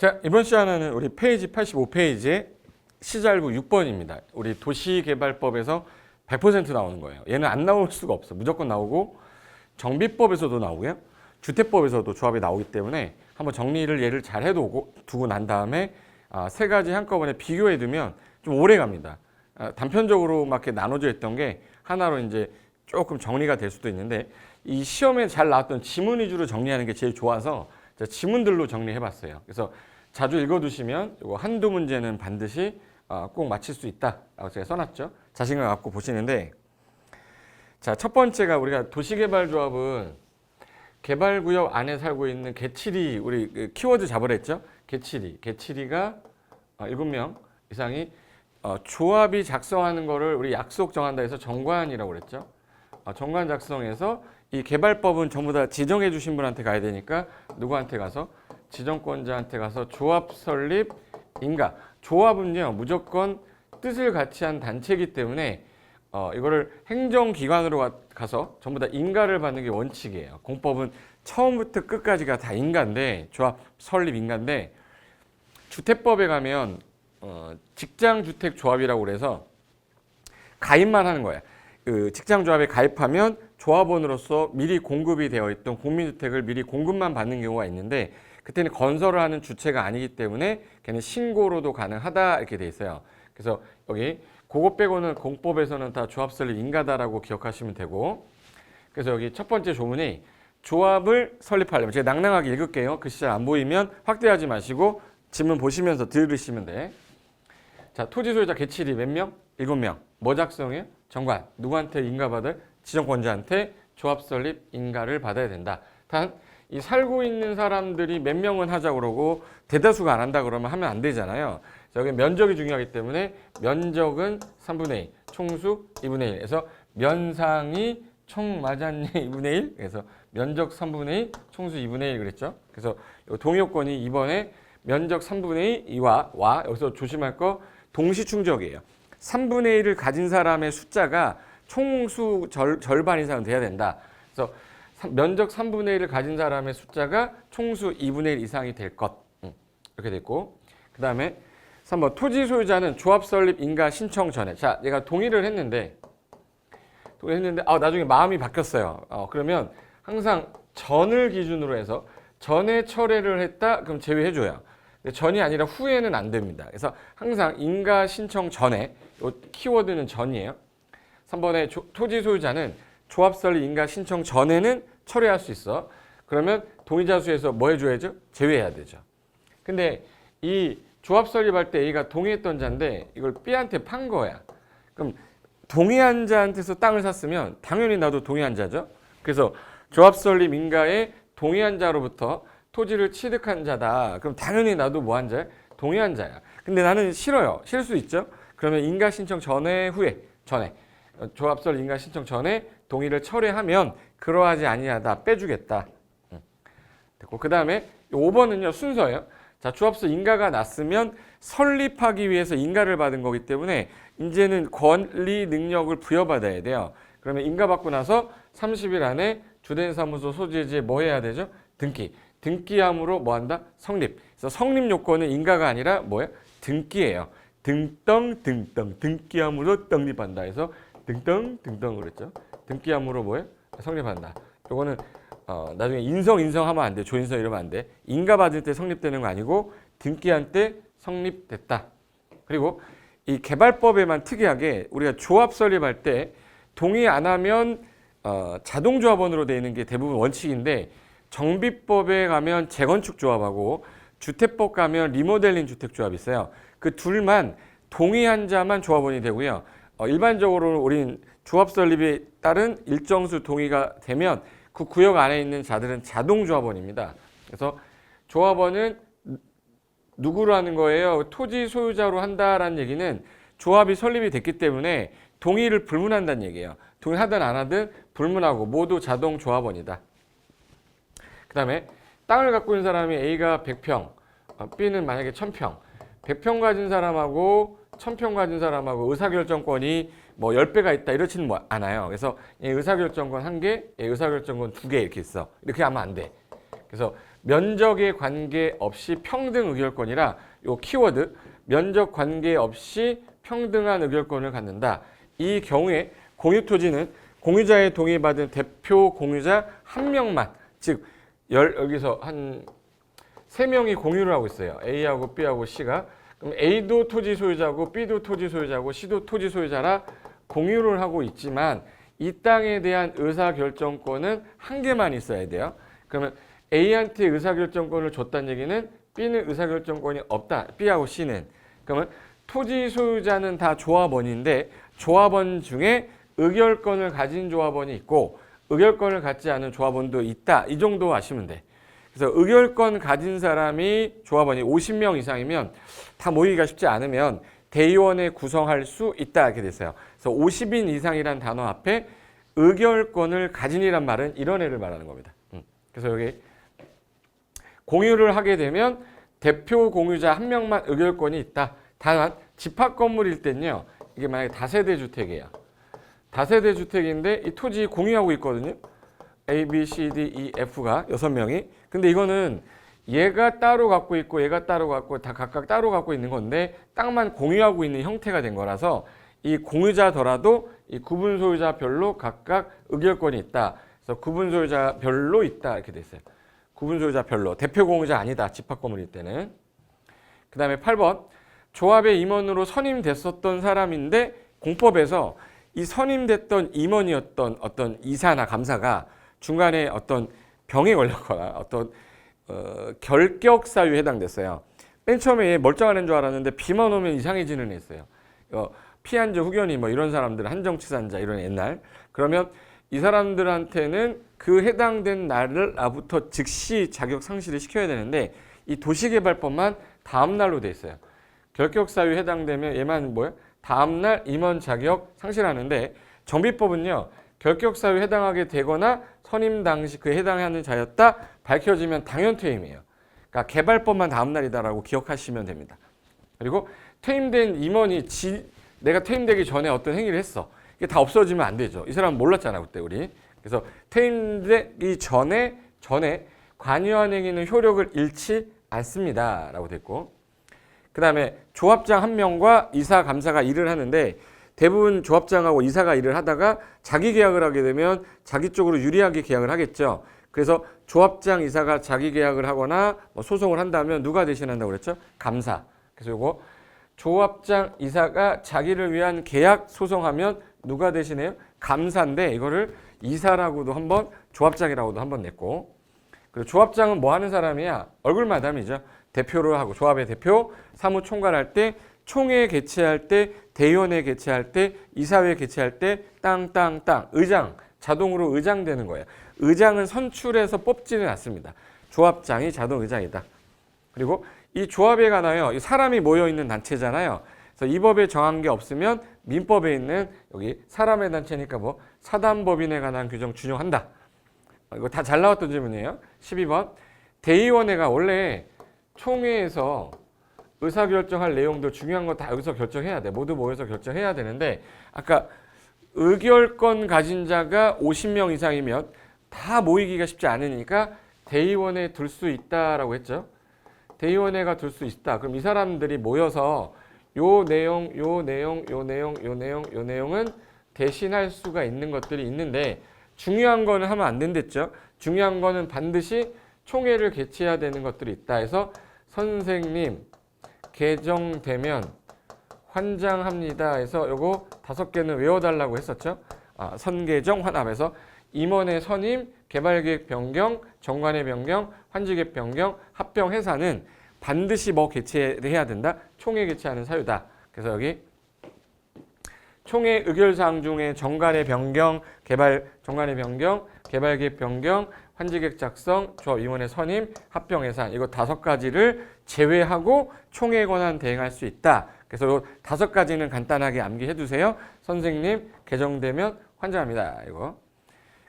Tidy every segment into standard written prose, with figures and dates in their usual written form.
자, 이번 시간에는 우리 페이지 85페이지에 시잘부 6번입니다. 우리 도시개발법에서 100% 나오는 거예요. 얘는 안 나올 수가 없어. 무조건 나오고 정비법에서도 나오고요. 주택법에서도 조합이 나오기 때문에 한번 정리를 얘를 잘 해두고 난 다음에 세 가지 한꺼번에 비교해 두면 좀 오래 갑니다. 단편적으로 막 이렇게 나눠져 있던 게 하나로 이제 조금 정리가 될 수도 있는데 이 시험에 잘 나왔던 지문 위주로 정리하는 게 제일 좋아서 지문들로 정리해 봤어요. 그래서 자주 읽어두시면 이거 한두 문제는 반드시 꼭 맞힐 수 있다라고 제가 써놨죠. 자신감 갖고 보시는데, 자, 첫 번째가 우리가 도시개발조합은 개발구역 안에 살고 있는 개칠이, 우리 키워드 잡으랬죠. 개칠이가 7명 이상이 조합이 작성하는 거를 우리 약속 정한다 해서 정관이라고 그랬죠. 정관 작성해서 이 개발법은 전부 다 지정해 주신 분한테 가야 되니까 누구한테 가서? 지정권자한테 가서 조합 설립 인가. 조합은요 무조건 뜻을 같이 한 단체이기 때문에 이거를 행정기관으로 가서 전부 다 인가를 받는 게 원칙이에요. 공법은 처음부터 끝까지가 다 인가인데, 조합 설립 인가인데, 주택법에 가면 직장주택조합이라고 그래서 가입만 하는 거야. 그 직장조합에 가입하면 조합원으로서 미리 공급이 되어 있던 국민주택을 미리 공급만 받는 경우가 있는데, 그때는 건설을 하는 주체가 아니기 때문에 걔는 신고로도 가능하다 이렇게 돼 있어요. 그래서 여기 그거 빼고는 공법에서는 다 조합 설립 인가다라고 기억하시면 되고, 그래서 여기 첫 번째 조문이 조합을 설립하려면, 제가 낭낭하게 읽을게요. 글씨 잘 안 보이면 확대하지 마시고 지문 보시면서 들으시면 돼. 자, 토지 소유자 개칠이 몇 명? 7명. 뭐 작성해요? 정관. 누구한테 인가받을? 지정권자한테 조합 설립 인가를 받아야 된다. 단 이 살고 있는 사람들이 몇 명은 하자 그러고 대다수가 안 한다 그러면 하면 안 되잖아요. 여기 면적이 중요하기 때문에 면적은 3분의 1, 총수 2분의 1. 그래서 면상이 총 맞았니 2분의 1. 그래서 면적 3분의 1, 총수 2분의 1 그랬죠. 그래서 동의요건이 2번에 면적 3분의 2와 여기서 조심할 거 동시 충족이에요. 3분의 1을 가진 사람의 숫자가 총수 절반 이상은 돼야 된다. 그래서 면적 3분의 1을 가진 사람의 숫자가 총수 2분의 1 이상이 될 것. 이렇게 됐고, 그 다음에 3번 토지 소유자는 조합 설립 인가 신청 전에, 자, 얘가 동의를 했는데 나중에 마음이 바뀌었어요. 그러면 항상 전을 기준으로 해서 전에 철회를 했다 그럼 제외해줘요. 전이 아니라 후에는 안 됩니다. 그래서 항상 인가 신청 전에, 이 키워드는 전이에요. 3번에 토지 소유자는 조합 설립 인가 신청 전에는 철회할 수 있어. 그러면 동의자 수에서 뭐 해줘야죠? 제외해야 되죠. 근데 이 조합 설립할 때 A가 동의했던 자인데 이걸 B한테 판 거야. 그럼 동의한 자한테서 땅을 샀으면 당연히 나도 동의한 자죠. 그래서 조합 설립 인가에 동의한 자로부터 토지를 취득한 자다. 그럼 당연히 나도 뭐 한 자야? 동의한 자야. 근데 나는 싫어요. 싫을 수 있죠. 그러면 인가 신청 전에 후에 전에 조합 설립 인가 신청 전에 동의를 철회하면 그러하지 아니하다 빼주겠다. 됐고, 그 다음에 5번은요 순서예요. 자, 조합서 인가가 났으면 설립하기 위해서 인가를 받은 거기 때문에 이제는 권리 능력을 부여받아야 돼요. 그러면 인가받고 나서 30일 안에 주된 사무소 소재지에 뭐 해야 되죠? 등기. 등기함으로 뭐 한다? 성립. 그래서 성립 요건은 인가가 아니라 뭐예요? 등기예요. 등기함으로 떡립한다 해서 등덩 그랬죠. 등기함으로 뭐예요? 성립한다. 요거는 나중에 인성하면 안 돼. 조인성 이러면 안 돼. 인가 받을 때 성립되는 거 아니고 등기한 때 성립됐다. 그리고 이 개발법에만 특이하게 우리가 조합 설립할 때 동의 안 하면 자동 조합원으로 되어 있는 게 대부분 원칙인데, 정비법에 가면 재건축 조합하고 주택법 가면 리모델링 주택 조합이 있어요. 그 둘만 동의한 자만 조합원이 되고요. 일반적으로 우린 조합 설립에 따른 일정 수 동의가 되면 그 구역 안에 있는 자들은 자동 조합원입니다. 그래서 조합원은 누구로 하는 거예요? 토지 소유자로 한다라는 얘기는 조합이 설립이 됐기 때문에 동의를 불문한다는 얘기예요. 동의하든 안 하든 불문하고 모두 자동 조합원이다. 그 다음에 땅을 갖고 있는 사람이 A가 100평, B는 만약에 1000평, 100평 가진 사람하고 1000평 가진 사람하고 의사결정권이 뭐 10배가 있다 이렇지는 뭐 않아요. 그래서 의사결정권 1개, 의사결정권 2개 이렇게 있어. 이렇게 하면 안 돼. 그래서 면적에 관계없이 평등 의결권이라 요 키워드 면적 관계없이 평등한 의결권을 갖는다. 이 경우에 공유토지는 공유자의 동의받은 대표 공유자 한 명만, 즉 여기서 한 3명이 공유를 하고 있어요. A하고 B하고 C가. 그럼 A도 토지 소유자고 B도 토지 소유자고 C도 토지 소유자라 공유를 하고 있지만 이 땅에 대한 의사결정권은 한 개만 있어야 돼요. 그러면 A한테 의사결정권을 줬다는 얘기는 B는 의사결정권이 없다. B하고 C는. 그러면 토지 소유자는 다 조합원인데 조합원 중에 의결권을 가진 조합원이 있고 의결권을 갖지 않은 조합원도 있다. 이 정도 아시면 돼. 그래서 의결권 가진 사람이 조합원이 50명 이상이면 다 모이기가 쉽지 않으면 대의원에 구성할 수 있다. 이렇게 됐어요. 그래서 50인 이상이란 단어 앞에 의결권을 가진이란 말은 이런 애를 말하는 겁니다. 그래서 여기 공유를 하게 되면 대표 공유자 한 명만 의결권이 있다. 다만 집합 건물일 땐요. 이게 만약에 다세대 주택이에요. 다세대 주택인데 이 토지 공유하고 있거든요. A, B, C, D, E, F가 6명이. 근데 이거는 얘가 따로 갖고 있고 얘가 따로 갖고 다 각각 따로 갖고 있는 건데 땅만 공유하고 있는 형태가 된 거라서 이 공유자더라도 이 구분 소유자별로 각각 의결권이 있다. 그래서 구분 소유자별로 있다. 이렇게 돼 있어요. 구분 소유자별로. 대표 공유자 아니다. 집합 건물일 때는. 그 다음에 8번. 조합의 임원으로 선임됐었던 사람인데 공법에서 이 선임됐던 임원이었던 어떤 이사나 감사가 중간에 어떤 병에 걸렸거나 어떤 결격사유에 해당됐어요. 맨 처음에 멀쩡한 애인 줄 알았는데 비만 오면 이상해지는 애 있어요. 피한자, 후견이 뭐 이런 사람들, 한정치산자 이런 옛날. 그러면 이 사람들한테는 그 해당된 날부터 즉시 자격 상실을 시켜야 되는데 이 도시개발법만 다음 날로 돼 있어요. 결격사유 해당되면 얘만 뭐야? 다음 날 임원 자격 상실하는데 정비법은요. 결격사유 해당하게 되거나 선임 당시 그 해당하는 자였다 밝혀지면 당연 퇴임이에요. 그러니까 개발법만 다음 날이다라고 기억하시면 됩니다. 그리고 퇴임된 임원이 내가 퇴임되기 전에 어떤 행위를 했어. 이게 다 없어지면 안 되죠. 이 사람은 몰랐잖아 그때 우리. 그래서 퇴임되기 전에 관여한 행위는 효력을 잃지 않습니다라고 됐고. 그 다음에 조합장 한 명과 이사 감사가 일을 하는데 대부분 조합장하고 이사가 일을 하다가 자기 계약을 하게 되면 자기 쪽으로 유리하게 계약을 하겠죠. 그래서 조합장 이사가 자기 계약을 하거나 뭐 소송을 한다면 누가 대신한다고 그랬죠? 감사. 그래서 이거 조합장 이사가 자기를 위한 계약 소송하면 누가 대신해요? 감사인데 이거를 이사라고도 한번 조합장이라고도 한번 냈고. 그리고 조합장은 뭐 하는 사람이야? 얼굴 마담이죠. 대표를 하고 조합의 대표, 사무총괄할 때, 총회 개최할 때, 대의원회 개최할 때, 이사회 개최할 때, 땅, 의장, 자동으로 의장 되는 거예요. 의장은 선출해서 뽑지는 않습니다. 조합장이 자동 의장이다. 그리고 이 조합에 관하여 사람이 모여있는 단체잖아요. 그래서 이 법에 정한 게 없으면 민법에 있는 여기 사람의 단체니까 뭐 사단법인에 관한 규정 준용한다. 이거 다 잘 나왔던 질문이에요. 12번. 대의원회가 원래 총회에서 의사결정할 내용도 중요한 거 다 여기서 결정해야 돼. 모두 모여서 결정해야 되는데 아까 의결권 가진 자가 50명 이상이면 다 모이기가 쉽지 않으니까 대의원에 둘 수 있다라고 했죠. 대의원회가 둘 수 있다. 그럼 이 사람들이 모여서 요 내용, 요 내용, 요 내용, 요 내용, 요 내용은 대신할 수가 있는 것들이 있는데 중요한 거는 하면 안 된댔죠. 중요한 거는 반드시 총회를 개최해야 되는 것들이 있다 해서 선생님 개정되면 환장합니다 해서 요거 5개는 외워달라고 했었죠. 선개정 환합에서 임원의 선임, 개발계획 변경, 정관의 변경, 환지계획 변경, 합병 해산은 반드시 뭐 개최해야 된다. 총회 개최하는 사유다. 그래서 여기 총회 의결사항 중에 정관의 변경, 정관의 변경, 개발계획 변경, 환지계획 작성, 조합임원의 선임, 합병 해산 이거 5가지를 제외하고 총회 권한 대행할 수 있다. 그래서 이 5가지는 간단하게 암기해 두세요. 선생님 개정되면 환장합니다. 이거.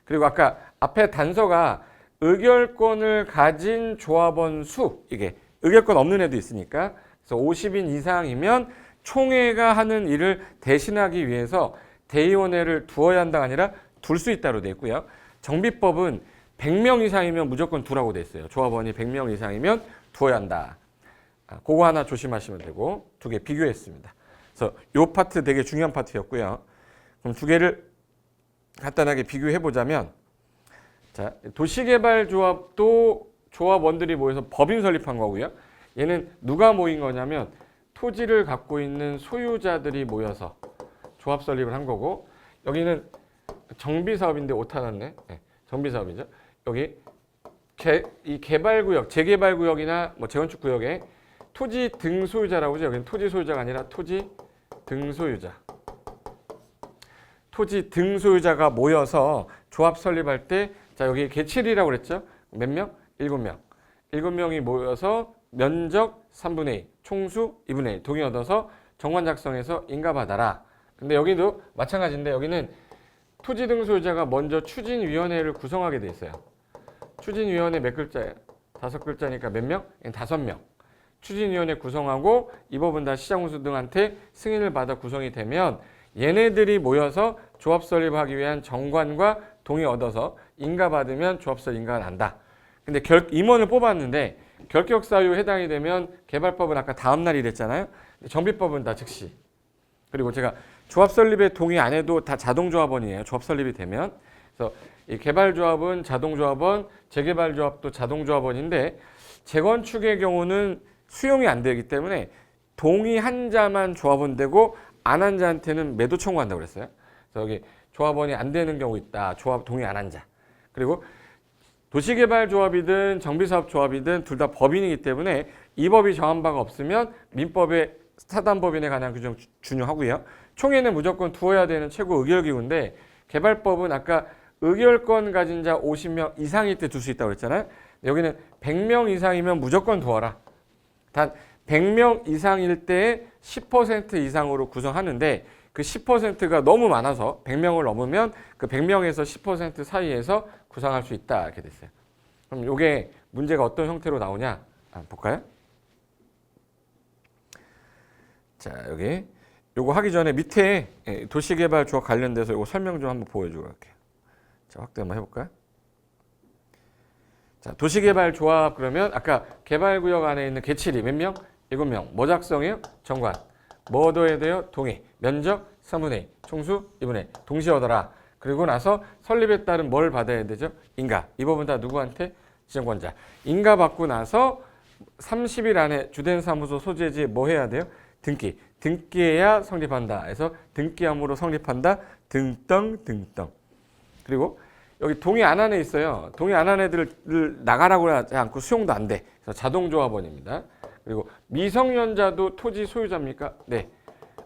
그리고 아까 앞에 단서가 의결권을 가진 조합원 수 이게 의결권 없는 애도 있으니까 그래서 50인 이상이면 총회가 하는 일을 대신하기 위해서 대의원회를 두어야 한다가 아니라 둘 수 있다로 되어 있고요. 정비법은 100명 이상이면 무조건 두라고 돼 있어요. 조합원이 100명 이상이면 두어야 한다. 그거 하나 조심하시면 되고 두 개 비교했습니다. 그래서 이 파트 되게 중요한 파트였고요. 그럼 두 개를 간단하게 비교해 보자면, 자, 도시개발조합도 조합원들이 모여서 법인 설립한 거고요. 얘는 누가 모인 거냐면 토지를 갖고 있는 소유자들이 모여서 조합 설립을 한 거고, 여기는 정비사업인데 오타 났네. 네, 정비사업이죠. 여기 이 개발구역, 재개발구역이나 뭐 재건축구역에 토지 등소유자라고 하죠. 여기는 토지 소유자가 아니라 토지 등소유자. 토지 등소유자가 모여서 조합 설립할 때, 자, 여기 개칠이라고 그랬죠. 몇 명? 7명. 7명이 모여서 면적 3분의 2, 총수 2분의 1 동의 얻어서 정관 작성해서 인가받아라. 근데 여기도 마찬가지인데, 여기는 토지 등소유자가 먼저 추진위원회를 구성하게 돼 있어요. 추진위원회 몇 글자예요? 5글자니까 몇 명? 5명. 추진위원회 구성하고 이 법은 다 시장군수 등한테 승인을 받아 구성이 되면 얘네들이 모여서 조합 설립하기 위한 정관과 동의 얻어서 인가받으면 조합설 인가가 난다. 근데 임원을 뽑았는데 결격사유 해당이 되면 개발법은 아까 다음날 이랬잖아요. 정비법은 다 즉시. 그리고 제가 조합 설립에 동의 안 해도 다 자동조합원이에요. 조합 설립이 되면. 그래서 이 개발조합은 자동조합원, 재개발조합도 자동조합원인데 재건축의 경우는 수용이 안 되기 때문에 동의한 자만 조합원 되고 안 한 자한테는 매도 청구한다고 그랬어요. 그래서 여기 조합원이 안 되는 경우 있다. 조합 동의 안 한 자. 그리고 도시개발조합이든 정비사업조합이든 둘 다 법인이기 때문에 이 법이 정한 바가 없으면 민법의 사단법인에 관한 규정 준용하고요. 총회는 무조건 두어야 되는 최고 의결기구인데 개발법은 아까 의결권 가진 자 50명 이상일 때 둘 수 있다고 그랬잖아요. 여기는 100명 이상이면 무조건 두어라. 단 100명 이상일 때 10% 이상으로 구성하는데 그 10%가 너무 많아서 100명을 넘으면 그 100명에서 10% 사이에서 구성할 수 있다 이렇게 됐어요. 그럼 이게 문제가 어떤 형태로 나오냐 볼까요? 자, 여기 요거 하기 전에 밑에 도시개발 조합 관련돼서 요거 설명 좀 한번 보여주고 갈게요. 자, 확대 한번 해볼까요? 자, 도시개발 조합 그러면 아까 개발구역 안에 있는 개칠이 몇 명? 7명. 뭐 작성해요? 정관. 뭐 얻어야 돼요? 동의. 면적 3분의 2, 총수 2분의 1. 동시에 얻어라. 그리고 나서 설립에 따른 뭘 받아야 되죠? 인가. 이 법은 다 누구한테? 지정권자. 인가 받고 나서 30일 안에 주된 사무소 소재지에 뭐 해야 돼요? 등기. 등기해야 성립한다. 그래서 등기함으로 성립한다. 등등. 그리고 여기 동의 안 한 애 있어요. 동의 안 한 애들을 나가라고 하지 않고 수용도 안 돼. 그래서 자동조합원입니다. 그리고 미성년자도 토지 소유자입니까? 네.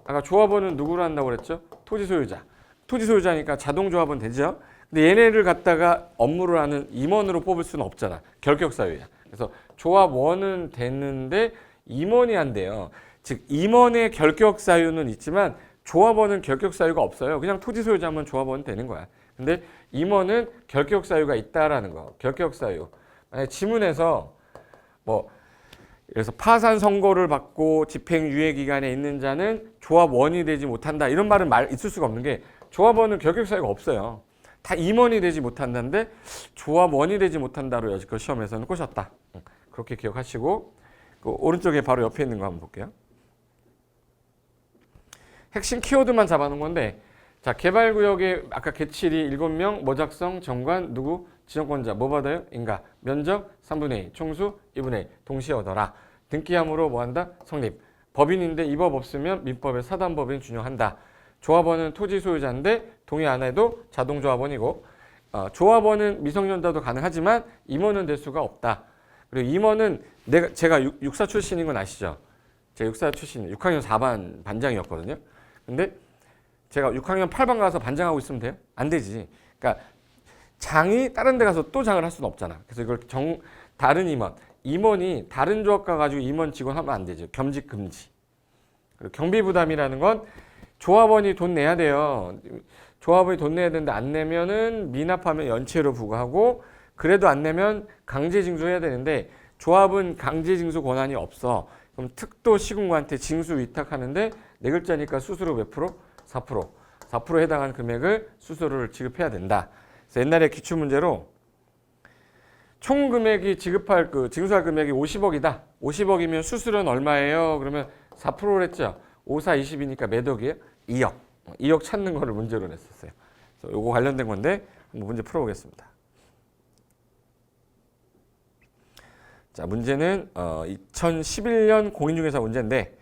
아까 조합원은 누구로 한다고 그랬죠? 토지 소유자. 토지 소유자니까 자동조합원 되죠? 근데 얘네를 갖다가 업무를 하는 임원으로 뽑을 수는 없잖아. 결격사유야. 그래서 조합원은 됐는데 임원이 안 돼요. 즉 임원의 결격사유는 있지만 조합원은 결격사유가 없어요. 그냥 토지 소유자면 조합원 되는 거야. 근데 임원은 결격사유가 있다라는 거. 결격사유. 만약에 지문에서 뭐 그래서 파산 선고를 받고 집행유예 기간에 있는 자는 조합원이 되지 못한다. 이런 말은 있을 수가 없는 게 조합원은 결격사유가 없어요. 다 임원이 되지 못한다는데 조합원이 되지 못한다로 여지껏 시험에서는 꼬셨다. 그렇게 기억하시고 그 오른쪽에 바로 옆에 있는 거 한번 볼게요. 핵심 키워드만 잡아놓은 건데 자, 개발구역에 아까 개칠이 7명, 뭐 작성, 정관, 누구, 지정권자, 뭐 받아요? 인가, 면적 3분의 2, 총수 2분의 1, 동시에 얻어라. 등기함으로 뭐 한다? 성립. 법인인데 이 법 없으면 민법의 사단법인 준용한다. 조합원은 토지 소유자인데 동의 안 해도 자동조합원이고 조합원은 미성년자도 가능하지만 임원은 될 수가 없다. 그리고 임원은 제가 육사 출신인 건 아시죠? 제가 육사 출신, 6학년 4반 반장이었거든요. 근데 제가 6학년 8반 가서 반장하고 있으면 돼요? 안 되지. 그러니까 장이 다른 데 가서 또 장을 할 수는 없잖아. 그래서 이걸 다른 임원이 다른 조합 가가지고 임원 직원 하면 안 되죠. 겸직 금지. 그리고 경비 부담이라는 건 조합원이 돈 내야 돼요. 조합원이 돈 내야 되는데 안 내면은 미납하면 연체료 부과하고 그래도 안 내면 강제 징수해야 되는데 조합은 강제 징수 권한이 없어. 그럼 특도 시군구한테 징수 위탁하는데 네 글자니까 수수료 몇 프로? 4%. 4%에 해당하는 금액을 수수료를 지급해야 된다. 그래서 옛날에 기출문제로 총 금액이 징수할 금액이 50억이다. 50억이면 수수료는 얼마예요? 그러면 4%랬죠. 5, 4, 20이니까 몇 억이에요? 2억. 2억 찾는 거를 문제로 냈었어요. 그래서 요거 관련된 건데 한번 문제 풀어보겠습니다. 자, 문제는 2011년 공인중개사 문제인데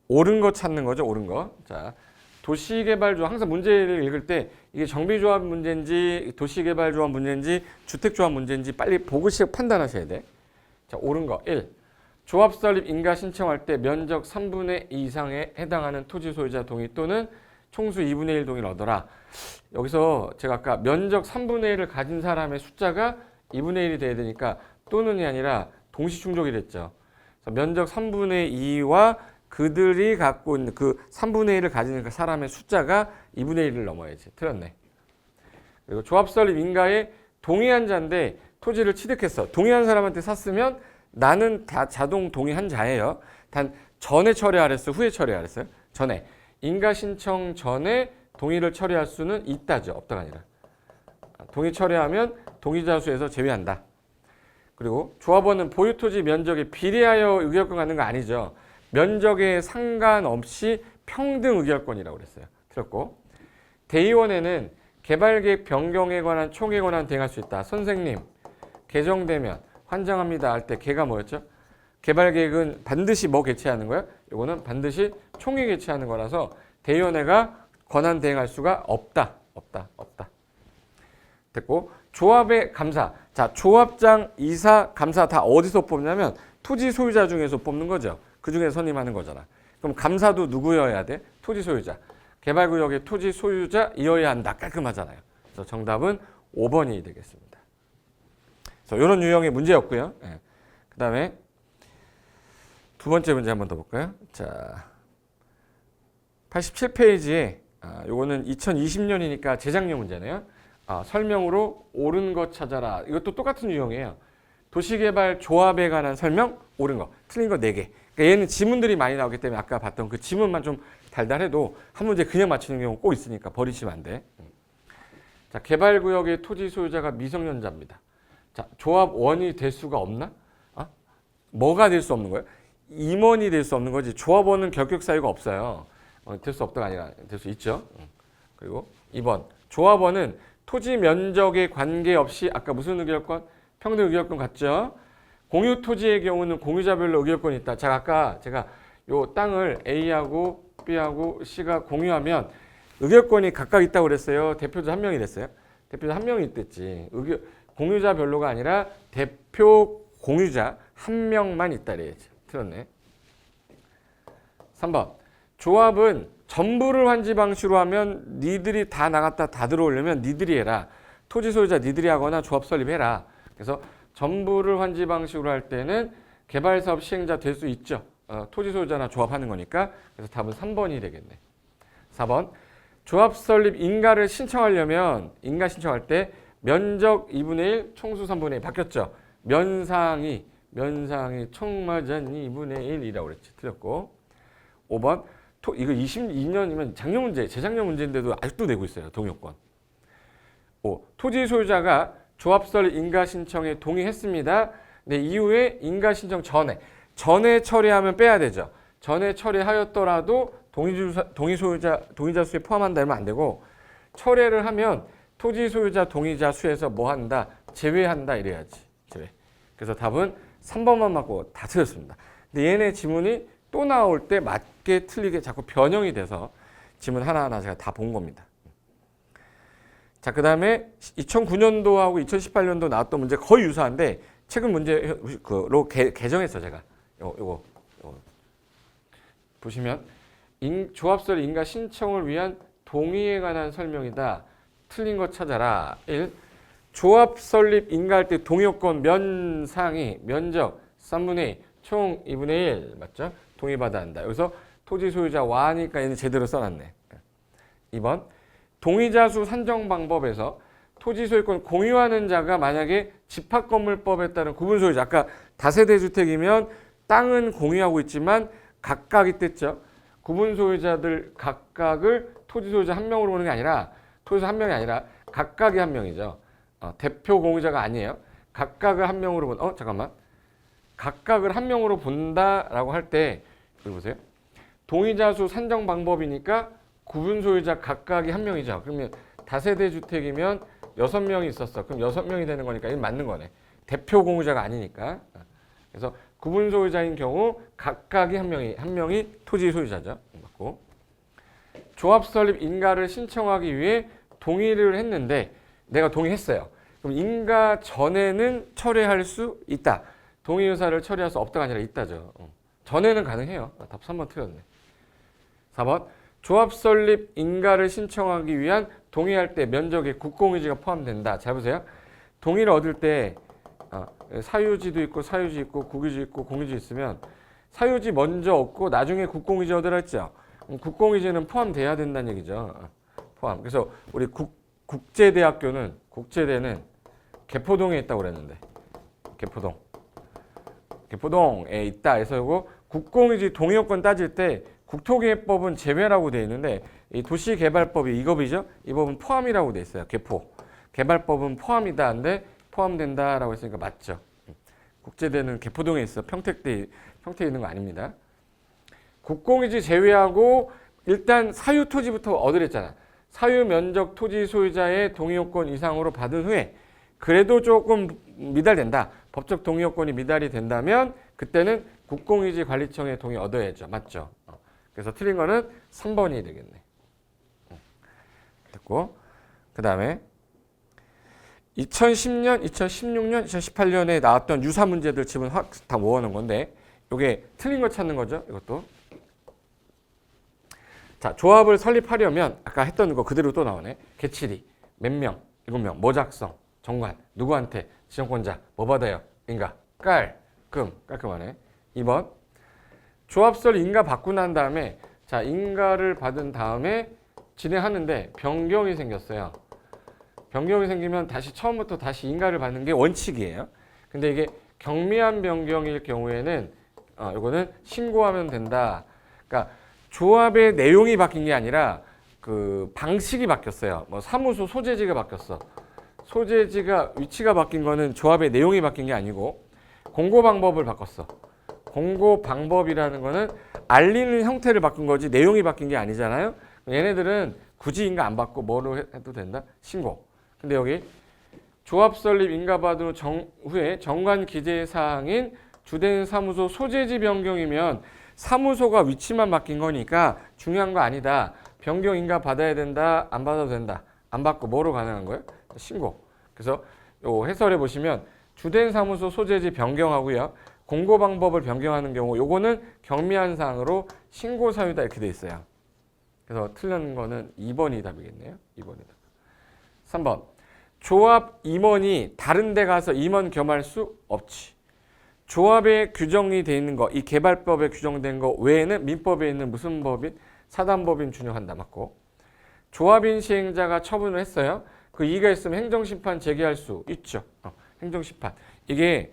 옳은 거 찾는 거죠. 옳은 거. 자, 도시개발조합 항상 문제를 읽을 때 이게 정비조합 문제인지 도시개발조합 문제인지 주택조합 문제인지 빨리 보고씩 판단하셔야 돼. 자, 옳은 거 1. 조합 설립 인가 신청할 때 면적 3분의 2 이상에 해당하는 토지 소유자 동의 또는 총수 2분의 1 동의를 얻어라. 여기서 제가 아까 면적 3분의 1을 가진 사람의 숫자가 2분의 1이 돼야 되니까 또는이 아니라 동시 충족이 됐죠. 면적 3분의 2와 그들이 갖고 있는 그 3분의 1을 가지는 그 사람의 숫자가 2분의 1을 넘어야지. 틀렸네. 그리고 조합 설립 인가에 동의한 자인데 토지를 취득했어. 동의한 사람한테 샀으면 나는 다 자동 동의한 자예요. 단 전에 처리하랬어, 후에 처리하랬어요? 전에. 인가 신청 전에 동의를 처리할 수는 있다죠. 없다가 아니라. 동의 처리하면 동의자 수에서 제외한다. 그리고 조합원은 보유 토지 면적에 비례하여 의결권 갖는 거 아니죠. 면적에 상관없이 평등 의결권이라고 그랬어요. 틀렸고. 대의원에는 개발계획 변경에 관한 총회 권한 대행할 수 있다. 선생님, 개정되면 환장합니다 할 때 개가 뭐였죠? 개발계획은 반드시 뭐 개최하는 거야? 이거는 반드시 총회 개최하는 거라서 대의원회가 권한 대행할 수가 없다. 됐고. 조합의 감사. 자, 조합장, 이사, 감사 다 어디서 뽑냐면 토지 소유자 중에서 뽑는 거죠. 그 중에 선임하는 거잖아. 그럼 감사도 누구여야 돼? 토지 소유자. 개발구역의 토지 소유자이어야 한다. 깔끔하잖아요. 그래서 정답은 5번이 되겠습니다. 그래서 이런 유형의 문제였고요. 네. 그 다음에 두 번째 문제 한번 더 볼까요? 자, 87페이지에 요거는 2020년이니까 재작년 문제네요. 설명으로 옳은 것 찾아라. 이것도 똑같은 유형이에요. 도시개발 조합에 관한 설명, 옳은 거, 틀린 거 4개. 그러니까 얘는 지문들이 많이 나오기 때문에 아까 봤던 그 지문만 좀 달달해도 한 문제 그냥 맞추는 경우 꼭 있으니까 버리시면 안 돼. 자, 개발구역의 토지 소유자가 미성년자입니다. 자, 조합원이 될 수가 없나? 뭐가 될 수 없는 거예요? 임원이 될 수 없는 거지. 조합원은 결격 사유가 없어요. 될 수 없다가 아니라 될 수 있죠. 그리고 2번, 조합원은 토지 면적에 관계없이 아까 무슨 의결권? 평등 의결권 같죠? 공유 토지의 경우는 공유자별로 의결권이 있다. 자, 아까 제가 요 땅을 A하고 B하고 C가 공유하면 의결권이 각각 있다고 그랬어요. 대표자 한 명이 됐어요. 대표자 한 명이 있댔지. 공유자별로가 아니라 대표 공유자 한 명만 있다 그래야지. 틀렸네. 3번. 조합은 전부를 환지 방식으로 하면 니들이 다 나갔다 다 들어오려면 니들이 해라. 토지 소유자 니들이 하거나 조합 설립해라. 그래서 전부를 환지 방식으로 할 때는 개발사업 시행자 될 수 있죠. 토지 소유자나 조합하는 거니까. 그래서 답은 3번이 되겠네. 4번. 조합 설립 인가를 신청하려면 인가 신청할 때 면적 2분의 1, 총수 3분의 1 바뀌었죠. 면상이 총마전 2분의 1이라고 그랬지. 틀렸고. 5번. 이거 22년이면 작년 문제, 재작년 문제인데도 아직도 내고 있어요. 동의요건. 5. 토지 소유자가 조합 설립 인가 신청에 동의했습니다. 네, 이후에 인가 신청 전에 처리하면 빼야 되죠. 전에 처리하였더라도 동의자 수에 포함한다 이러면 안 되고 철회를 하면 토지 소유자 동의자 수에서 뭐 한다? 제외한다 이래야지. 제외. 그래서 답은 3번만 맞고 다 틀렸습니다. 근데 얘네 지문이 또 나올 때 맞게 틀리게 자꾸 변형이 돼서 지문 하나하나 제가 다 본 겁니다. 자, 그 다음에 2009년도하고 2018년도 나왔던 문제 거의 유사한데 최근 문제로 개정했어 제가. 요거 보시면 조합설 인가 신청을 위한 동의에 관한 설명이다. 틀린 거 찾아라. 1. 조합 설립 인가할 때 동의요건 면상이 면적 3분의 2, 총 2분의 1 맞죠? 동의받아야 한다. 여기서 토지 소유자 와니까 얘는 제대로 써놨네. 2번. 동의자 수 산정 방법에서 토지 소유권 공유하는 자가 만약에 집합건물법에 따른 구분 소유자, 아까 다세대 주택이면 땅은 공유하고 있지만 각각 있댔죠. 구분 소유자들 각각을 토지 소유자 한 명으로 보는 게 아니라 토지 한 명이 아니라 각각이 한 명이죠. 대표 공유자가 아니에요. 각각을 한 명으로 잠깐만. 각각을 한 명으로 본다라고 할 때, 여기 보세요. 동의자수 산정 방법이니까 구분 소유자 각각이 한 명이죠. 그러면 다세대 주택이면 6명이 있었어. 그럼 6명이 되는 거니까 이건 맞는 거네. 대표 공유자가 아니니까. 그래서 구분 소유자인 경우 각각이 한 명이 토지 소유자죠. 맞고. 조합 설립 인가를 신청하기 위해 동의를 했는데 내가 동의했어요. 그럼 인가 전에는 철회할 수 있다. 동의 의사를 처리할 수 없다가 아니라 있다죠. 전에는 가능해요. 답 3번 틀렸네. 4번. 조합 설립 인가를 신청하기 위한 동의할 때 면적에 국공유지가 포함된다. 잘 보세요. 동의를 얻을 때 사유지도 있고 사유지 있고 국유지 있고 공유지 있으면 사유지 먼저 얻고 나중에 국공유지 얻으라 했죠. 국공유지는 포함돼야 된다는 얘기죠. 포함. 그래서 우리 국제대는 개포동에 있다고 그랬는데 개포동에 있다 해서 이거 국공유지 동의요건 따질 때 국토기획법은 제외라고 되어 있는데 이 도시개발법이 이 법이죠. 이 법은 포함이라고 되어 있어요. 개발법은 포함이다. 한데 포함된다라고 했으니까 맞죠. 국제대는 개포동에 있어. 평택에 있는 거 아닙니다. 국공유지 제외하고 일단 사유 토지부터 얻으랬잖아. 사유 면적 토지 소유자의 동의요건 이상으로 받은 후에 그래도 조금 미달된다. 법적 동의요건이 미달이 된다면 그때는 국공유지 관리청의 동의 얻어야죠. 맞죠? 그래서 틀린 거는 3번이 되겠네. 됐고. 그 다음에 2010년, 2016년, 2018년에 나왔던 유사 문제들 지금 다 모아놓은 건데 이게 틀린 거 찾는 거죠. 이것도. 자, 조합을 설립하려면 아까 했던 거 그대로 또 나오네. 개칠이, 몇 명, 7명, 뭐 작성, 정관, 누구한테, 지정권자, 뭐 받아요, 인가, 깔끔하네. 2번. 조합설 인가 받고 난 다음에 자, 인가를 받은 다음에 진행하는데 변경이 생겼어요. 변경이 생기면 다시 처음부터 다시 인가를 받는 게 원칙이에요. 근데 이게 경미한 변경일 경우에는 이거는 신고하면 된다. 그러니까 조합의 내용이 바뀐 게 아니라 그 방식이 바뀌었어요. 뭐 사무소 소재지가 바뀌었어. 소재지가 위치가 바뀐 거는 조합의 내용이 바뀐 게 아니고 공고 방법을 바꿨어. 공고 방법이라는 거는 알리는 형태를 바꾼 거지 내용이 바뀐 게 아니잖아요. 얘네들은 굳이 인가 안 받고 뭐로 해도 된다? 신고. 근데 여기 조합 설립 인가 받은 후에 정관 기재 사항인 주된 사무소 소재지 변경이면 사무소가 위치만 바뀐 거니까 중요한 거 아니다. 변경 인가 받아야 된다. 안 받아도 된다. 안 받고 뭐로 가능한 거예요? 신고. 그래서 요 해설해 보시면 주된 사무소 소재지 변경하고요. 공고 방법을 변경하는 경우 요거는 경미한 사항으로 신고 사유다 이렇게 돼 있어요. 그래서 틀린 거는 2번이 답이겠네요. 2번이 답. 3번. 조합 임원이 다른 데 가서 임원 겸할 수 없지. 조합에 규정이 돼 있는 거, 이 개발법에 규정된 거 외에는 민법에 있는 무슨 법인? 사단법인 준용한다. 맞고. 조합인 시행자가 처분을 했어요. 그 이의가 있으면 행정심판 제기할 수 있죠. 행정심판. 이게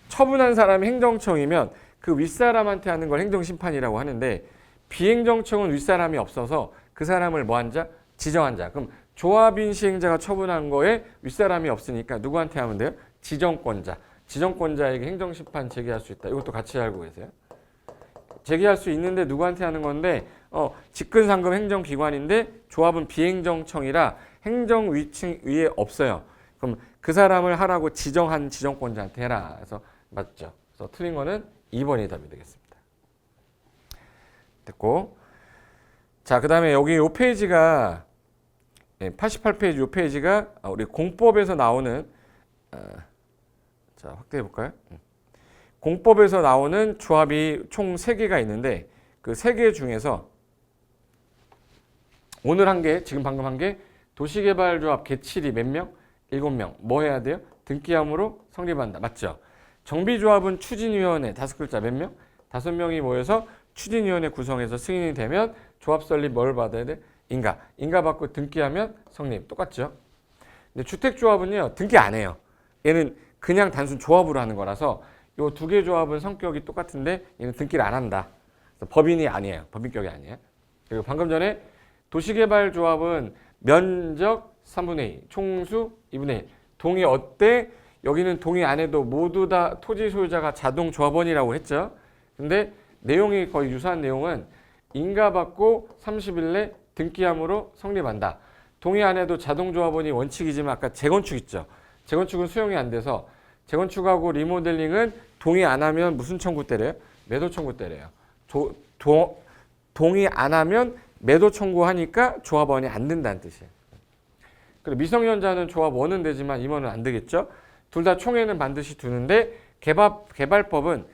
처분한 사람이 행정청이면 그 윗사람한테 하는 걸 행정심판이라고 하는데 비행정청은 윗사람이 없어서 그 사람을 뭐 한 자? 지정한 자. 그럼 조합인 시행자가 처분한 거에 윗사람이 없으니까 누구한테 하면 돼요? 지정권자. 지정권자에게 행정심판 제기할 수 있다. 이것도 같이 알고 계세요? 제기할 수 있는데 누구한테 하는 건데 직근상금 행정기관인데 조합은 비행정청이라 행정 위층 위에 없어요. 그럼 그 사람을 하라고 지정한 지정권자한테 해라. 그래서 맞죠. 그래서 틀린 거는 2번이 답이 되겠습니다. 됐고. 자, 그 다음에 여기 요 페이지가 88페이지 요 페이지가 우리 공법에서 나오는 자, 확대해 볼까요? 공법에서 나오는 조합이 총 3개가 있는데 그 3개 중에서 오늘 한 개, 지금 방금 한 개 도시개발조합 개칠이 몇 명? 7명. 뭐 해야 돼요? 등기함으로 성립한다. 맞죠? 정비조합은 추진위원회 5글자 몇 명? 5명이 모여서 추진위원회 구성해서 승인이 되면 조합 설립 뭘 받아야 돼? 인가. 인가 받고 등기하면 성립. 똑같죠? 근데 주택조합은요. 등기 안 해요. 얘는 그냥 단순 조합으로 하는 거라서 이 2개 조합은 성격이 똑같은데 얘는 등기를 안 한다. 법인이 아니에요. 법인격이 아니에요. 그리고 방금 전에 도시개발조합은 면적 3분의 2, 총수 2분의 1. 동의 어때? 여기는 동의 안 해도 모두 다 토지 소유자가 자동 조합원이라고 했죠. 근데 내용이 거의 유사한 내용은 인가받고 30일 내 등기함으로 성립한다. 동의 안 해도 자동 조합원이 원칙이지만 아까 재건축 있죠. 재건축은 수용이 안 돼서 재건축하고 리모델링은 동의 안 하면 무슨 청구 때려요? 매도 청구 때려요. 동의 안 하면 매도 청구하니까 조합원이 안 된다는 뜻이에요. 그리고 미성년자는 조합원은 되지만 임원은 안 되겠죠. 둘 다 총회는 반드시 두는데 개발법은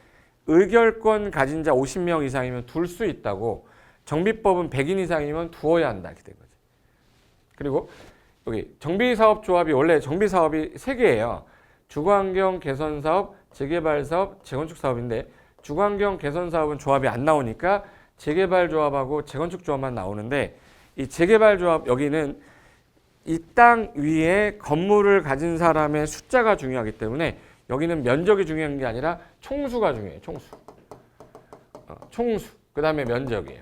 의결권 가진 자 50명 이상이면 둘 수 있다고, 정비법은 100인 이상이면 두어야 한다 이렇게 된 거죠. 그리고 여기 정비사업조합이 원래 정비사업이 3개예요. 주거환경 개선사업, 재개발사업, 재건축사업인데 주거환경 개선사업은 조합이 안 나오니까 재개발조합하고 재건축조합만 나오는데, 이 재개발조합 여기는 이 땅 위에 건물을 가진 사람의 숫자가 중요하기 때문에 여기는 면적이 중요한 게 아니라 총수가 중요해요. 총수. 그 다음에 면적이에요.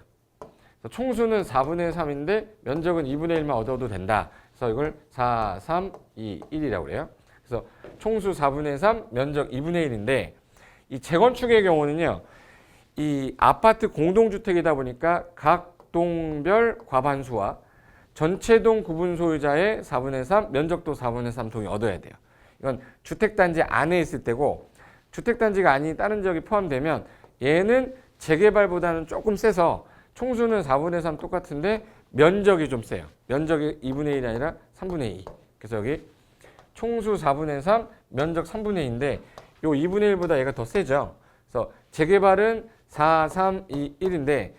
총수는 4분의 3인데 면적은 2분의 1만 얻어도 된다. 그래서 이걸 4, 3, 2, 1이라고 그래요. 그래서 총수 4분의 3, 면적 2분의 1인데 이 재건축의 경우는요. 이 아파트 공동주택이다 보니까 각 동별 과반수와 전체 동 구분 소유자의 4분의 3, 면적도 4분의 3 동의 얻어야 돼요. 이건 주택단지 안에 있을 때고, 주택단지가 아닌 다른 지역이 포함되면 얘는 재개발보다는 조금 세서 총수는 4분의 3 똑같은데 면적이 좀 세요. 면적이 2분의 1이 아니라 3분의 2. 그래서 여기 총수 4분의 3, 면적 3분의 2인데 요 2분의 1보다 얘가 더 세죠. 그래서 재개발은 4, 3, 2, 1인데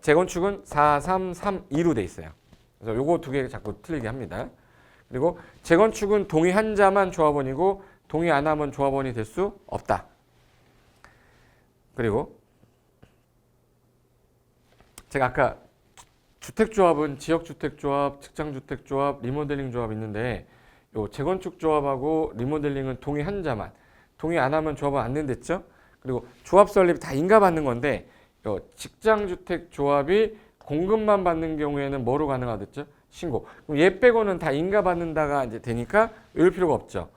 재건축은 4, 3, 3, 2로 돼 있어요. 그래서 요거 두 개 자꾸 틀리게 합니다. 그리고 재건축은 동의한 자만 조합원이고 동의 안 하면 조합원이 될 수 없다. 그리고 제가 아까 주택조합은 지역주택조합, 직장주택조합, 리모델링 조합 있는데 요 재건축 조합하고 리모델링은 동의한 자만, 동의 안 하면 조합은 안 된댔죠. 그리고 조합 설립 다 인가받는 건데 요 직장주택조합이 공급만 받는 경우에는 뭐로 가능하댔죠? 신고. 그럼 얘 빼고는 다 인가받는다가 이제 되니까 외울 필요가 없죠.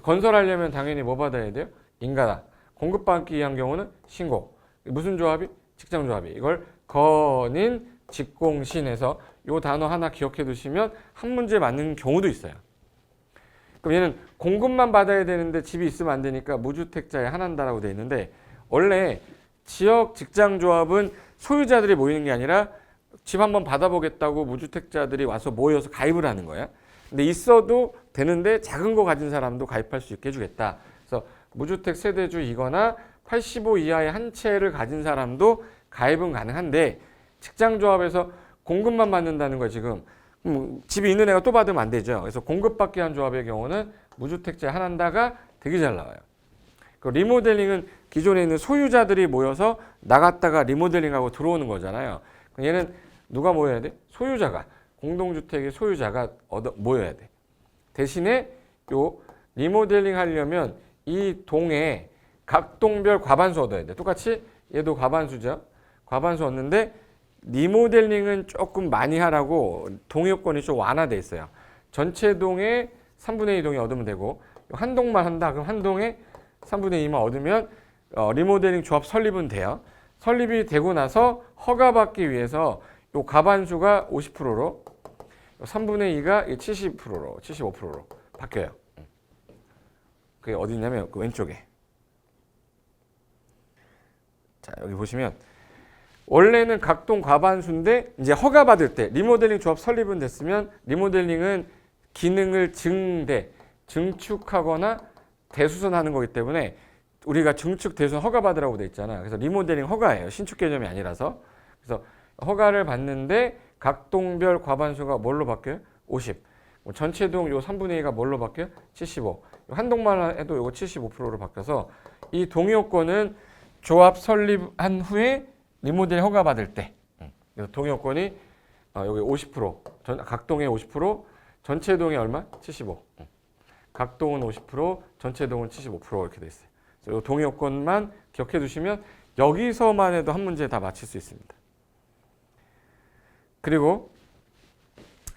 건설하려면 당연히 뭐 받아야 돼요? 인가다. 공급받기 위한 경우는 신고. 무슨 조합이? 직장조합이. 이걸 건인 직공신해서 이 단어 하나 기억해 두시면 한 문제 맞는 경우도 있어요. 그럼 얘는 공급만 받아야 되는데 집이 있으면 안 되니까 무주택자에 한한다라고 되어 있는데, 원래 지역 직장조합은 소유자들이 모이는 게 아니라 집 한번 받아보겠다고 무주택자들이 와서 모여서 가입을 하는 거야. 근데 있어도 되는데 작은 거 가진 사람도 가입할 수 있게 해주겠다. 그래서 무주택 세대주이거나 85 이하의 한 채를 가진 사람도 가입은 가능한데 직장조합에서 공급만 받는다는 거야 지금. 집이 있는 애가 또 받으면 안 되죠. 그래서 공급받기 한 조합의 경우는 무주택자 한한다가 되게 잘 나와요. 그 리모델링은 기존에 있는 소유자들이 모여서 나갔다가 리모델링하고 들어오는 거잖아요. 얘는 누가 모여야 돼? 소유자가, 공동주택의 소유자가 모여야 돼. 대신에 요 리모델링 하려면 이 동에 각 동별 과반수 얻어야 돼. 똑같이 얘도 과반수죠. 과반수 얻는데 리모델링은 조금 많이 하라고 동의요건이 좀 완화돼 있어요. 전체 동에 3분의 2 동의 얻으면 되고, 한 동만 한다. 그럼 한 동에 3분의 2만 얻으면 리모델링 조합 설립은 돼요. 설립이 되고 나서 허가받기 위해서 요 과반수가 50%로 3분의 2가 70%로 75%로 바뀌어요. 그게 어디 있냐면 그 왼쪽에. 자, 여기 보시면 원래는 각동 과반수인데 이제 허가받을 때 리모델링 조합 설립은 됐으면 리모델링은 기능을 증축하거나 대수선하는 거기 때문에 우리가 증축, 대수선 허가받으라고 돼 있잖아. 그래서 리모델링 허가예요. 신축 개념이 아니라서. 그래서 허가를 받는데 각 동별 과반수가 뭘로 바뀌어요? 50. 전체 동 요 3분의 2가 뭘로 바뀌어요? 75. 한 동만 해도 요거 75%로 바뀌어서 이 동의요건은 조합 설립한 후에 리모델링 허가받을 때. 그래서 동의요건이 여기 50%, 각 동의 50%, 전체 동의 얼마? 75. 각 동은 50%, 전체 동은 75% 이렇게 돼 있어요. 그래서 이 동의요건만 기억해 두시면 여기서만 해도 한 문제 다 맞힐 수 있습니다. 그리고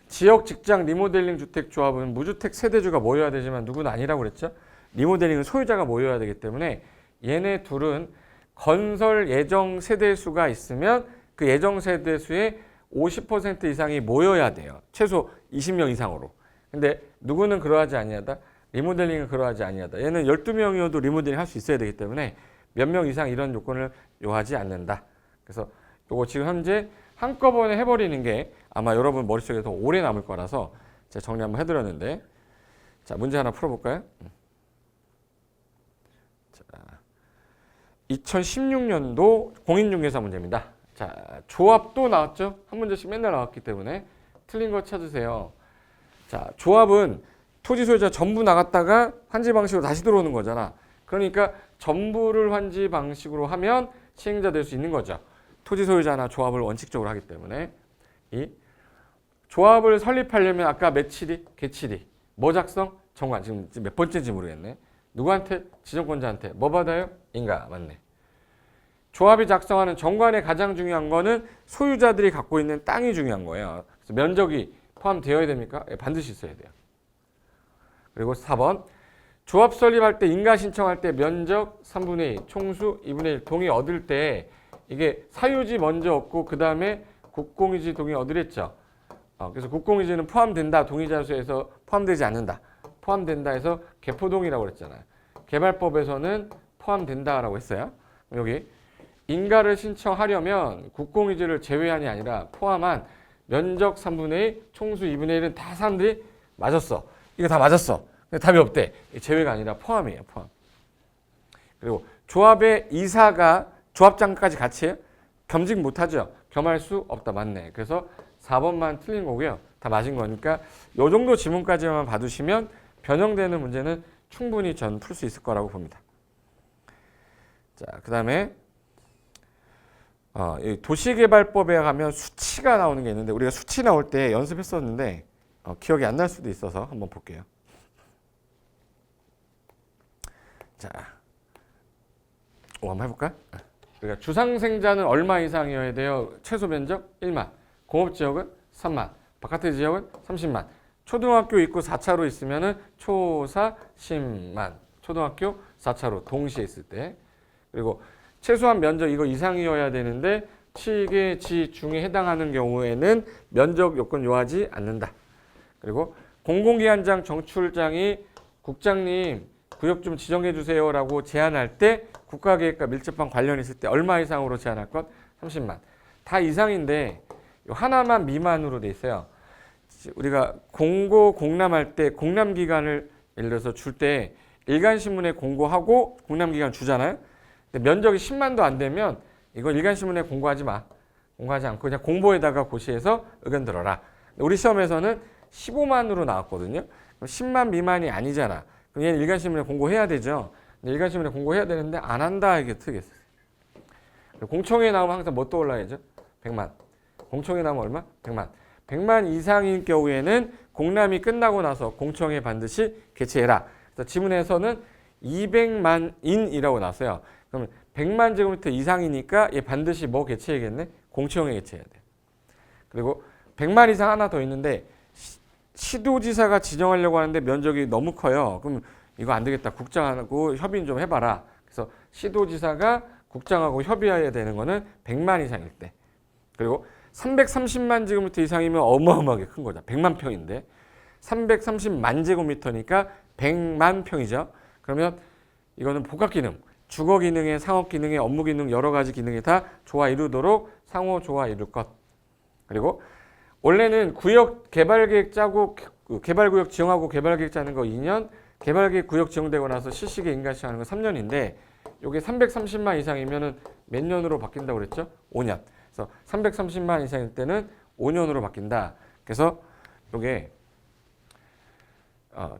지역 직장 리모델링 주택 조합은 무주택 세대주가 모여야 되지만 누구는 아니라고 그랬죠. 리모델링은 소유자가 모여야 되기 때문에 얘네 둘은 건설 예정 세대수가 있으면 그 예정 세대수의 50% 이상이 모여야 돼요. 최소 20명 이상으로. 근데 누구는 그러하지 아니하다. 리모델링은 그러하지 아니하다. 얘는 12명이어도 리모델링 할 수 있어야 되기 때문에 몇 명 이상 이런 요건을 요하지 않는다. 그래서 요거 지금 현재 한꺼번에 해버리는 게 아마 여러분 머릿속에 더 오래 남을 거라서 제가 정리 한번 해드렸는데, 자, 문제 하나 풀어볼까요? 자, 2016년도 공인중개사 문제입니다. 자, 조합도 나왔죠? 한 문제씩 맨날 나왔기 때문에 틀린 거 찾으세요. 자, 조합은 토지 소유자 전부 나갔다가 환지 방식으로 다시 들어오는 거잖아. 그러니까 전부를 환지 방식으로 하면 시행자 될 수 있는 거죠. 토지 소유자나 조합을 원칙적으로 하기 때문에. 이 조합을 설립하려면 아까 매치리, 개치리, 뭐 작성? 정관. 지금 몇 번째인지 모르겠네. 누구한테? 지정권자한테. 뭐 받아요? 인가. 맞네. 조합이 작성하는 정관의 가장 중요한 거는 소유자들이 갖고 있는 땅이 중요한 거예요. 그래서 면적이 포함되어야 됩니까? 예, 반드시 있어야 돼요. 그리고 4번. 조합 설립할 때 인가 신청할 때 면적 3분의 2, 총수 2분의 1 동의 얻을 때 이게 사유지 먼저 얻고 그 다음에 국공유지 동의 얻으랬죠. 그래서 국공유지는 포함된다. 동의자수에서 포함되지 않는다. 포함된다 해서 개포동이라고 그랬잖아요. 개발법에서는 포함된다라고 했어요. 여기 인가를 신청하려면 국공유지를 제외한이 아니라 포함한 면적 3분의 2, 총수 2분의 1은 다 사람들이 맞았어. 이거 다 맞았어. 근데 답이 없대. 제외가 아니라 포함이에요. 포함. 그리고 조합의 이사가 조합장까지 같이 해요? 겸직 못하죠. 겸할 수 없다. 맞네. 그래서 4번만 틀린 거고요. 다 맞은 거니까 이 정도 지문까지만 봐두시면 변형되는 문제는 충분히 전 풀 수 있을 거라고 봅니다. 자, 그 다음에 도시개발법에 가면 수치가 나오는 게 있는데 우리가 수치 나올 때 연습했었는데 기억이 안 날 수도 있어서 한번 볼게요. 자, 한번 해볼까? 그러니까 주상생자는 얼마 이상이어야 돼요? 최소 면적 1만, 공업지역은 3만, 바깥의 지역은 30만, 초등학교 입구 4차로 있으면 초사 10만, 초등학교 4차로 동시에 있을 때. 그리고 최소한 면적 이거 이상이어야 되는데 취계 지 중에 해당하는 경우에는 면적 요건 요하지 않는다. 그리고 공공기관장 정출장이 국장님 구역 좀 지정해 주세요라고 제안할 때 국가계획과 밀접한 관련이 있을 때 얼마 이상으로 제한할 것? 30만. 다 이상인데 하나만 미만으로 돼 있어요. 우리가 공고 공람할 때 공람기간을 예를 들어서 줄 때 일간신문에 공고하고 공람기간 주잖아요. 근데 면적이 10만도 안 되면 이거 일간신문에 공고하지 마. 공고하지 않고 그냥 공보에다가 고시해서 의견 들어라. 우리 시험에서는 15만으로 나왔거든요. 10만 미만이 아니잖아. 그럼 얘는 일간신문에 공고해야 되죠. 일간신문에 공고해야 되는데 안 한다 이게 특이했어요. 공청회에 나오면 항상 뭐 떠올라야죠? 100만. 공청회에 나오면 얼마? 100만. 100만 이상인 경우에는 공람이 끝나고 나서 공청회 반드시 개최해라. 그래서 지문에서는 200만인이라고 나왔어요. 그러면 100만 제곱미터 이상이니까 얘 반드시 뭐 개최해야겠네? 공청회 개최해야 돼. 그리고 100만 이상 하나 더 있는데 시도지사가 지정하려고 하는데 면적이 너무 커요. 그럼 이거 안 되겠다. 국장하고 협의 좀 해봐라. 그래서 시도지사가 국장하고 협의해야 되는 거는 100만 이상일 때. 그리고 330만 제곱미터 이상이면 어마어마하게 큰 거죠. 100만 평인데 330만 제곱미터니까 100만 평이죠. 그러면 이거는 복합기능, 주거기능에 상업기능에 업무기능 여러 가지 기능이 다 조화 이루도록 상호 조화 이룰 것. 그리고 원래는 구역 개발계획 짜고 개발구역 지정하고 개발계획 짜는 거 2년, 개발계획 구역 지정되고 나서 실시계 인가 시행하는 거 3년인데 이게 330만 이상이면은 몇 년으로 바뀐다고 그랬죠? 5년. 그래서 330만 이상일 때는 5년으로 바뀐다. 그래서 이게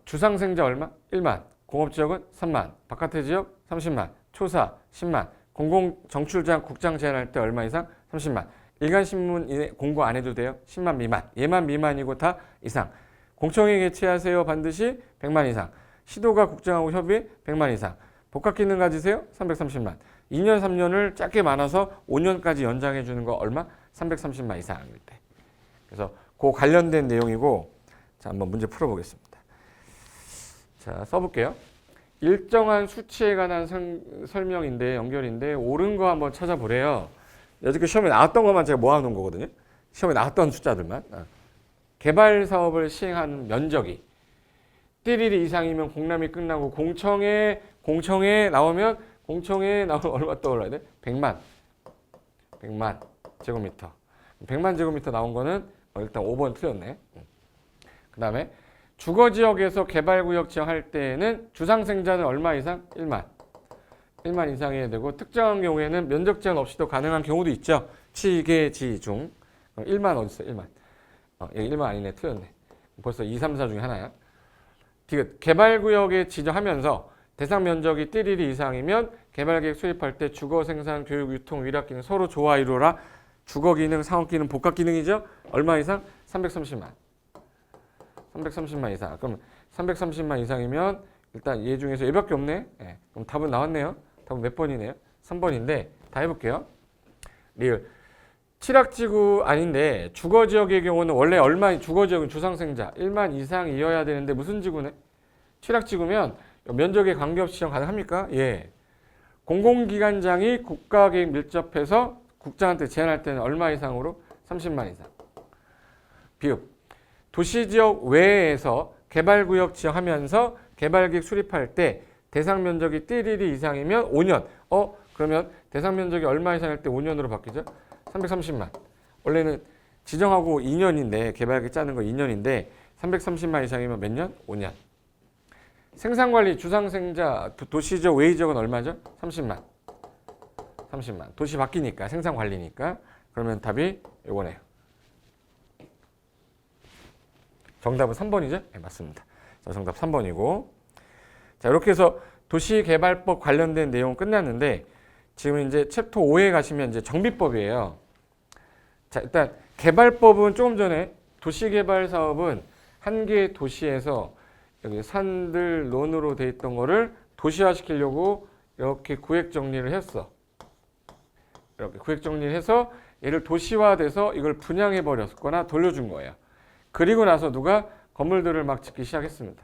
주상생자 얼마? 1만, 공업지역은 3만, 바깥의 지역 30만, 초사 10만, 공공정출장 국장 제안할 때 얼마 이상? 30만. 일간신문 공고 안 해도 돼요? 10만 미만. 얘만 미만이고 다 이상. 공청회 개최하세요. 반드시 100만 이상. 시도가 국장하고 협의 100만 이상. 복합기능 가지세요? 330만. 2년, 3년을 짧게 많아서 5년까지 연장해 주는 거 얼마? 330만 이상일 때. 그래서 그 관련된 내용이고 자, 한번 문제 풀어보겠습니다. 자, 써볼게요. 일정한 수치에 관한 설명인데 연결인데 옳은 거 한번 찾아보래요. 여태껏 시험에 나왔던 것만 제가 모아놓은 거거든요. 시험에 나왔던 숫자들만. 개발 사업을 시행한 면적이 띠리리 이상이면 공람이 끝나고 공청에 나오면 얼마 떠올라야 돼? 100만 제곱미터. 100만 제곱미터 나온 거는 일단 5번 틀렸네. 그 다음에 주거지역에서 개발구역 지정할 때에는 주상생자는 얼마 이상? 1만 이상이어야 되고 특정한 경우에는 면적 제한 없이도 가능한 경우도 있죠. 취계지 중 1만 어디 있어? 1만. 여기 1만 아니네. 틀렸네. 벌써 2, 3, 4 중에 하나야. 개발구역에 지정하면서 대상 면적이 띠리리 이상이면 개발계획 수립할 때 주거, 생산, 교육, 유통, 위락 기능 서로 조화 이루라. 주거 기능, 상업 기능, 복합 기능이죠. 얼마 이상? 330만 이상. 그럼 330만 이상이면 일단 얘 중에서 얘밖에 없네. 네. 그럼 답은 나왔네요. 답은 몇 번이네요? 3번인데 다 해볼게요. 리을. 칠학지구 아닌데 주거지역의 경우는 원래 얼마 주거지역은 주상생자 1만 이상이어야 되는데 무슨 지구네? 칠학지구면 면적에 관계없이 지정 가능합니까? 예. 공공기관장이 국가계획 밀접해서 국장한테 제안할 때는 얼마 이상으로? 30만 이상. 비읍. 도시지역 외에서 개발구역 지정하면서 개발계획 수립할 때 대상 면적이 띠리리 이상이면 5년. 그러면 대상 면적이 얼마 이상일 때 5년으로 바뀌죠? 330만. 원래는 지정하고 2년인데 개발계획 짜는 거 2년인데 330만 이상이면 몇 년? 5년. 생산관리 주상생자 도시지역 외지역은 얼마죠? 30만. 도시 바뀌니까 생산관리니까. 그러면 답이 요거네요. 정답은 3번이죠? 네, 맞습니다. 자, 정답 3번이고. 자, 이렇게 해서 도시개발법 관련된 내용은 끝났는데 지금 이제 챕터 5에 가시면 이제 정비법이에요. 자, 일단 개발법은 조금 전에 도시개발 사업은 한 개의 도시에서 여기 산들 논으로 돼 있던 거를 도시화 시키려고 이렇게 구획 정리를 했어. 이렇게 구획 정리를 해서 얘를 도시화돼서 이걸 분양해 버렸거나 돌려준 거예요. 그리고 나서 누가 건물들을 막 짓기 시작했습니다.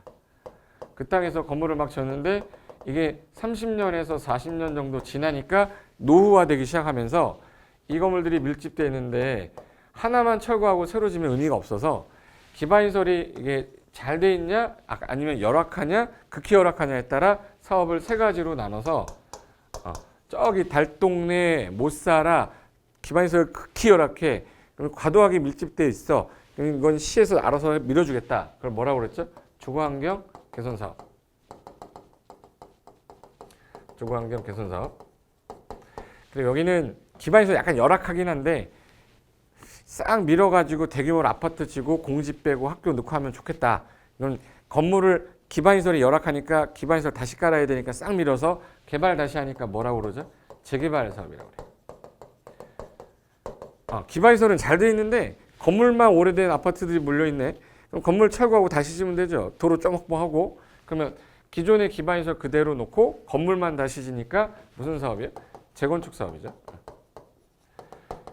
그 땅에서 건물을 막 지었는데 이게 30년에서 40년 정도 지나니까 노후화되기 시작하면서 이 건물들이 밀집되어 있는데 하나만 철거하고 새로 지면 의미가 없어서 기반시설이 이게 잘 돼 있냐 아니면 열악하냐 극히 열악하냐에 따라 사업을 세 가지로 나눠서 저기 달동네 못 살아 기반시설 극히 열악해 과도하게 밀집되어 있어 이건 시에서 알아서 밀어주겠다. 그걸 뭐라고 그랬죠? 주거환경 개선사업. 주거환경 개선사업. 그리고 여기는 기반시설 약간 열악하긴 한데 싹 밀어가지고 대규모로 아파트 지고 공지 빼고 학교 넣고 하면 좋겠다. 이건 건물을 기반시설이 열악하니까 기반시설 다시 깔아야 되니까 싹 밀어서 개발 다시 하니까 뭐라고 그러죠? 재개발 사업이라고 그래요. 기반시설은 잘 돼 있는데 건물만 오래된 아파트들이 몰려있네. 그럼 건물 철거하고 다시 지으면 되죠. 도로 좀 확보하고. 그러면 기존의 기반시설 그대로 놓고 건물만 다시 지니까 무슨 사업이에요? 재건축 사업이죠.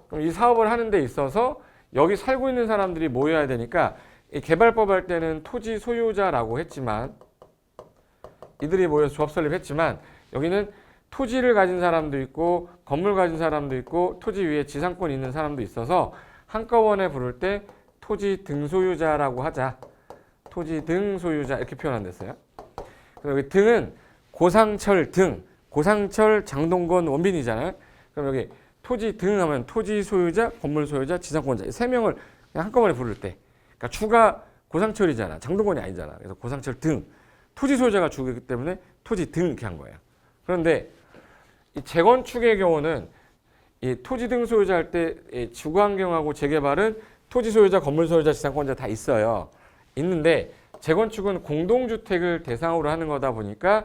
그럼 이 사업을 하는 데 있어서 여기 살고 있는 사람들이 모여야 되니까 이 개발법 할 때는 토지 소유자라고 했지만 이들이 모여서 조합 설립했지만 여기는 토지를 가진 사람도 있고 건물 가진 사람도 있고 토지 위에 지상권이 있는 사람도 있어서 한꺼번에 부를 때 토지 등소유자라고 하자. 토지 등소유자 이렇게 표현한댔어요. 여기 등은 고상철 등, 고상철 장동건 원빈이잖아요. 그럼 여기 토지 등 하면 토지 소유자, 건물 소유자, 지상권자 세 명을 그냥 한꺼번에 부를 때 그러니까 주가 고상철이잖아. 장동건이 아니잖아. 그래서 고상철 등, 토지 소유자가 주기 때문에 토지 등 이렇게 한 거예요. 그런데 이 재건축의 경우는 이 토지 등 소유자 할 때 주거환경하고 재개발은 토지 소유자, 건물 소유자, 지상권자 다 있어요. 있는데 재건축은 공동주택을 대상으로 하는 거다 보니까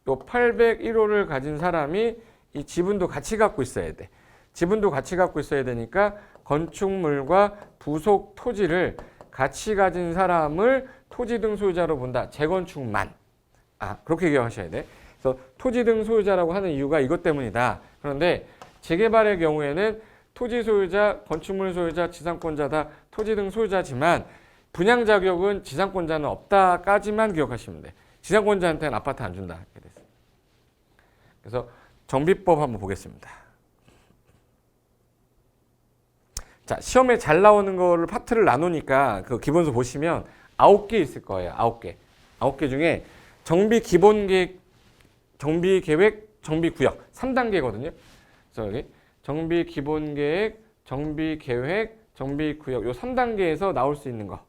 요 801호를 가진 사람이 이 지분도 같이 갖고 있어야 돼. 지분도 같이 갖고 있어야 되니까 건축물과 부속 토지를 같이 가진 사람을 토지 등 소유자로 본다. 재건축만. 그렇게 기억하셔야 돼. 그래서 토지 등 소유자라고 하는 이유가 이것 때문이다. 그런데 재개발의 경우에는 토지 소유자, 건축물 소유자, 지상권자 다 토지 등 소유자지만 분양 자격은 지상권자는 없다까지만 기억하시면 돼. 지상권자한테는 아파트 안 준다. 이렇게 됐어요. 그래서 정비법 한번 보겠습니다. 자, 시험에 잘 나오는 거를 파트를 나누니까 그 기본서 보시면 9개 있을 거예요. 9개. 9개 중에 정비 기본계획, 정비 계획, 정비 구역 3단계거든요. 그래서 여기 정비 기본계획, 정비 계획, 정비 구역 요 3단계에서 나올 수 있는 거.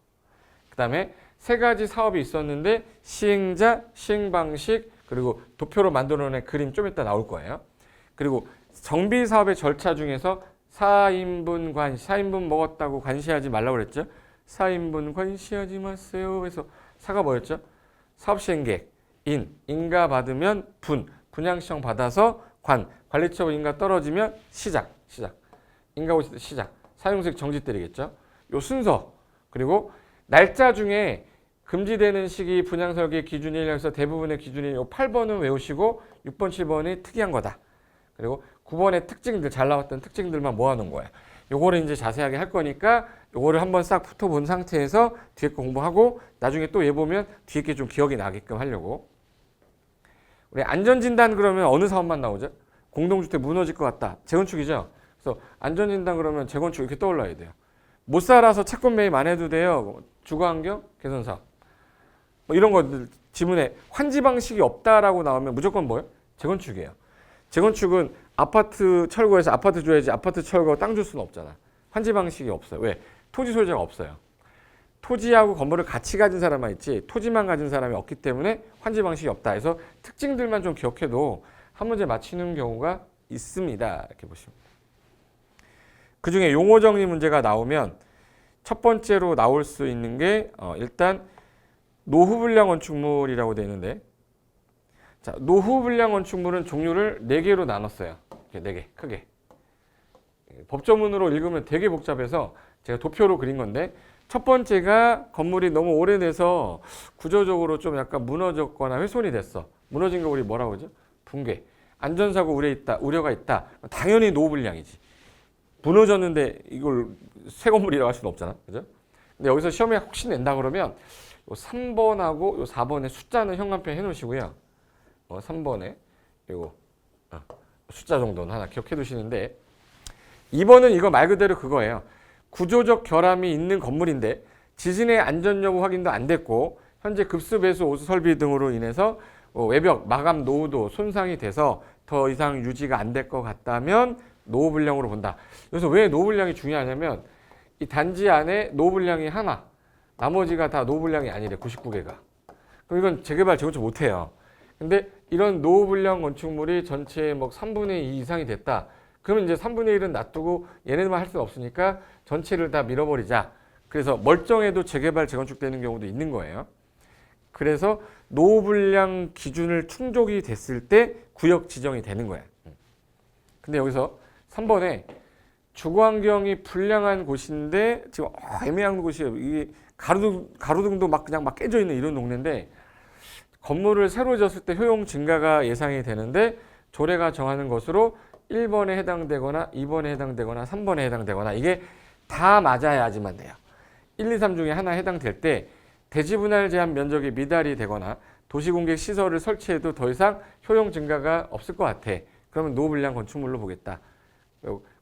그다음에 세 가지 사업이 있었는데 시행자, 시행 방식, 그리고 도표로 만들어낸 그림 좀 이따 나올 거예요. 그리고 정비 사업의 절차 중에서 4인분 먹었다고 관시하지 말라고 그랬죠. 4인분 관시하지 마세요. 그래서 사가 뭐였죠? 사업시행계획, 인가 받으면 분양시청 받아서 관리처분 인가 떨어지면 시작, 인가 오실 때 시작, 사용수익 정지 때리겠죠. 요 순서, 그리고 날짜 중에 금지되는 시기 분양설계 기준일에서 대부분의 기준일 요 8번은 외우시고 6번, 7번이 특이한 거다. 그리고 9번의 특징들, 잘 나왔던 특징들만 모아놓은 거예요. 요거를 이제 자세하게 할 거니까 요거를 한번 싹 붙어본 상태에서 뒤에 거 공부하고 나중에 또 얘 보면 뒤에 게 좀 기억이 나게끔 하려고. 우리 안전진단 그러면 어느 사업만 나오죠? 공동주택 무너질 것 같다. 재건축이죠? 그래서 안전진단 그러면 재건축 이렇게 떠올라야 돼요. 못 살아서 채권 매입 안 해도 돼요. 주거환경 개선사업. 뭐 이런 것들 지문에 환지 방식이 없다라고 나오면 무조건 뭐예요? 재건축이에요. 재건축은 아파트 철거해서 아파트 줘야지 아파트 철거 땅 줄 수는 없잖아. 환지 방식이 없어요. 왜? 토지 소유자가 없어요. 토지하고 건물을 같이 가진 사람만 있지 토지만 가진 사람이 없기 때문에 환지 방식이 없다 해서 특징들만 좀 기억해도 한 문제 맞히는 경우가 있습니다. 이렇게 보시면. 그중에 용어 정리 문제가 나오면 첫 번째로 나올 수 있는 게 일단 노후불량 건축물이라고 되어 있는데, 자, 노후불량 건축물은 종류를 4개로 나눴어요. 이렇게 4개, 크게. 법조문으로 읽으면 되게 복잡해서 제가 도표로 그린 건데, 첫 번째가 건물이 너무 오래돼서 구조적으로 좀 약간 무너졌거나 훼손이 됐어. 무너진 거 우리 뭐라고 하죠? 붕괴. 안전사고 우려가 있다. 당연히 노후불량이지. 무너졌는데 이걸 새 건물이라고 할 수는 없잖아. 그죠? 근데 여기서 시험에 혹시 낸다 그러면 요 3번하고 요 4번에 숫자는 형광펜 해놓으시고요. 3번에 요거 숫자 정도는 하나 기억해 두시는데 2번은 이거 말 그대로 그거예요. 구조적 결함이 있는 건물인데 지진의 안전 여부 확인도 안 됐고 현재 급수 배수 오수 설비 등으로 인해서 외벽 마감 노후도 손상이 돼서 더 이상 유지가 안 될 것 같다면 노후불량으로 본다. 그래서 왜 노후불량이 중요하냐면 이 단지 안에 노후불량이 하나, 나머지가 다 노후불량이 아니래. 99개가. 그럼 이건 재개발 재건축 못해요. 근데 이런 노후불량 건축물이 전체의 뭐 3분의 2 이상이 됐다. 그러면 이제 3분의 1은 놔두고 얘네들만 할 수는 없으니까 전체를 다 밀어버리자. 그래서 멀쩡해도 재개발 재건축 되는 경우도 있는 거예요. 그래서 노후불량 기준을 충족이 됐을 때 구역 지정이 되는 거야. 근데 여기서 3번에 주거환경이 불량한 곳인데 지금 애매한 곳이에요. 이게 가로등도 막 그냥 막 깨져 있는 이런 동네인데 건물을 새로 지었을 때 효용 증가가 예상이 되는데 조례가 정하는 것으로 1번에 해당되거나 2번에 해당되거나 3번에 해당되거나 이게 다 맞아야지만 돼요. 1, 2, 3 중에 하나 해당될 때 대지분할 제한 면적이 미달이 되거나 도시공객 시설을 설치해도 더 이상 효용 증가가 없을 것 같아. 그러면 노후불량 건축물로 보겠다.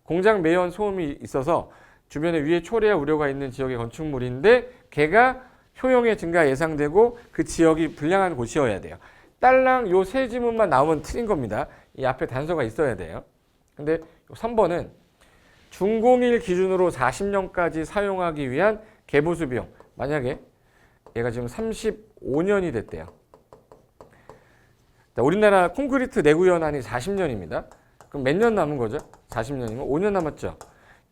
공장 매연 소음이 있어서 주변에 위에 초래할 우려가 있는 지역의 건축물인데 걔가 효용의 증가 예상되고 그 지역이 불량한 곳이어야 돼요. 딸랑 요 세 지문만 나오면 틀린 겁니다. 이 앞에 단서가 있어야 돼요. 근데 3번은 준공일 기준으로 40년까지 사용하기 위한 개보수 비용. 만약에 얘가 지금 35년이 됐대요. 우리나라 콘크리트 내구연한이 40년입니다. 그럼 몇 년 남은 거죠? 40년이면 5년 남았죠.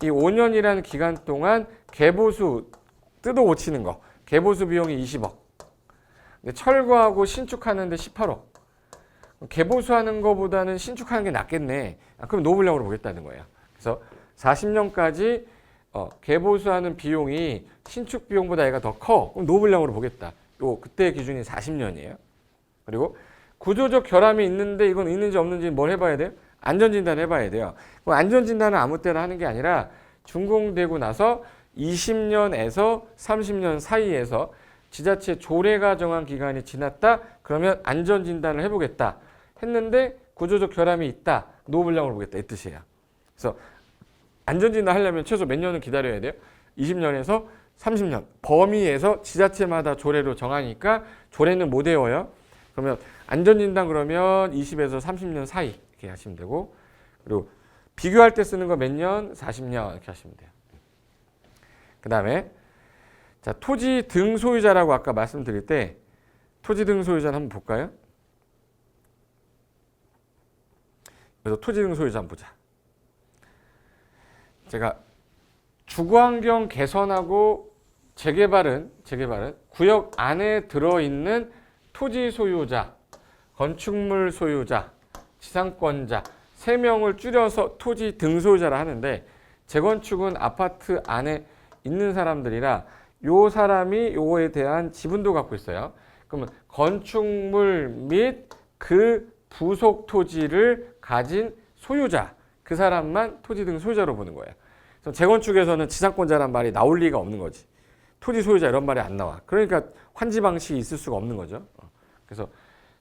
이 5년이라는 기간 동안 개보수 뜯어 고치는 거. 개보수 비용이 20억. 근데 철거하고 신축하는데 18억. 개보수하는 거보다는 신축하는 게 낫겠네. 그럼 노후불량으로 보겠다는 거예요. 그래서 40년까지 개보수하는 비용이 신축 비용보다 얘가 더 커. 그럼 노후불량으로 보겠다. 그때 기준이 40년이에요. 그리고 구조적 결함이 있는데 이건 있는지 없는지 뭘 해봐야 돼요? 안전진단 해봐야 돼요. 그럼 안전진단은 아무 때나 하는 게 아니라 준공되고 나서 20년에서 30년 사이에서 지자체 조례가 정한 기간이 지났다. 그러면 안전진단을 해보겠다. 했는데 구조적 결함이 있다. 노후불량을 보겠다. 이 뜻이에요. 그래서 안전진단 하려면 최소 몇 년은 기다려야 돼요? 20년에서 30년. 범위에서 지자체마다 조례로 정하니까 조례는 못 외워요. 그러면 안전진단 그러면 20에서 30년 사이 이렇게 하시면 되고, 그리고 비교할 때 쓰는 거 몇 년? 40년 이렇게 하시면 돼요. 그 다음에 자, 토지 등 소유자라고 아까 말씀드릴 때 토지 등 소유자는 한번 볼까요? 그래서 토지 등 소유자 한번 보자. 제가 주거환경 개선하고 재개발은 구역 안에 들어있는 토지 소유자, 건축물 소유자, 지상권자 3명을 줄여서 토지 등 소유자라 하는데, 재건축은 아파트 안에 있는 사람들이라 요 사람이 요거에 대한 지분도 갖고 있어요. 그러면 건축물 및 그 부속 토지를 가진 소유자, 그 사람만 토지 등 소유자로 보는 거예요. 그래서 재건축에서는 지상권자란 말이 나올 리가 없는 거지. 토지 소유자 이런 말이 안 나와. 그러니까 환지 방식이 있을 수가 없는 거죠. 그래서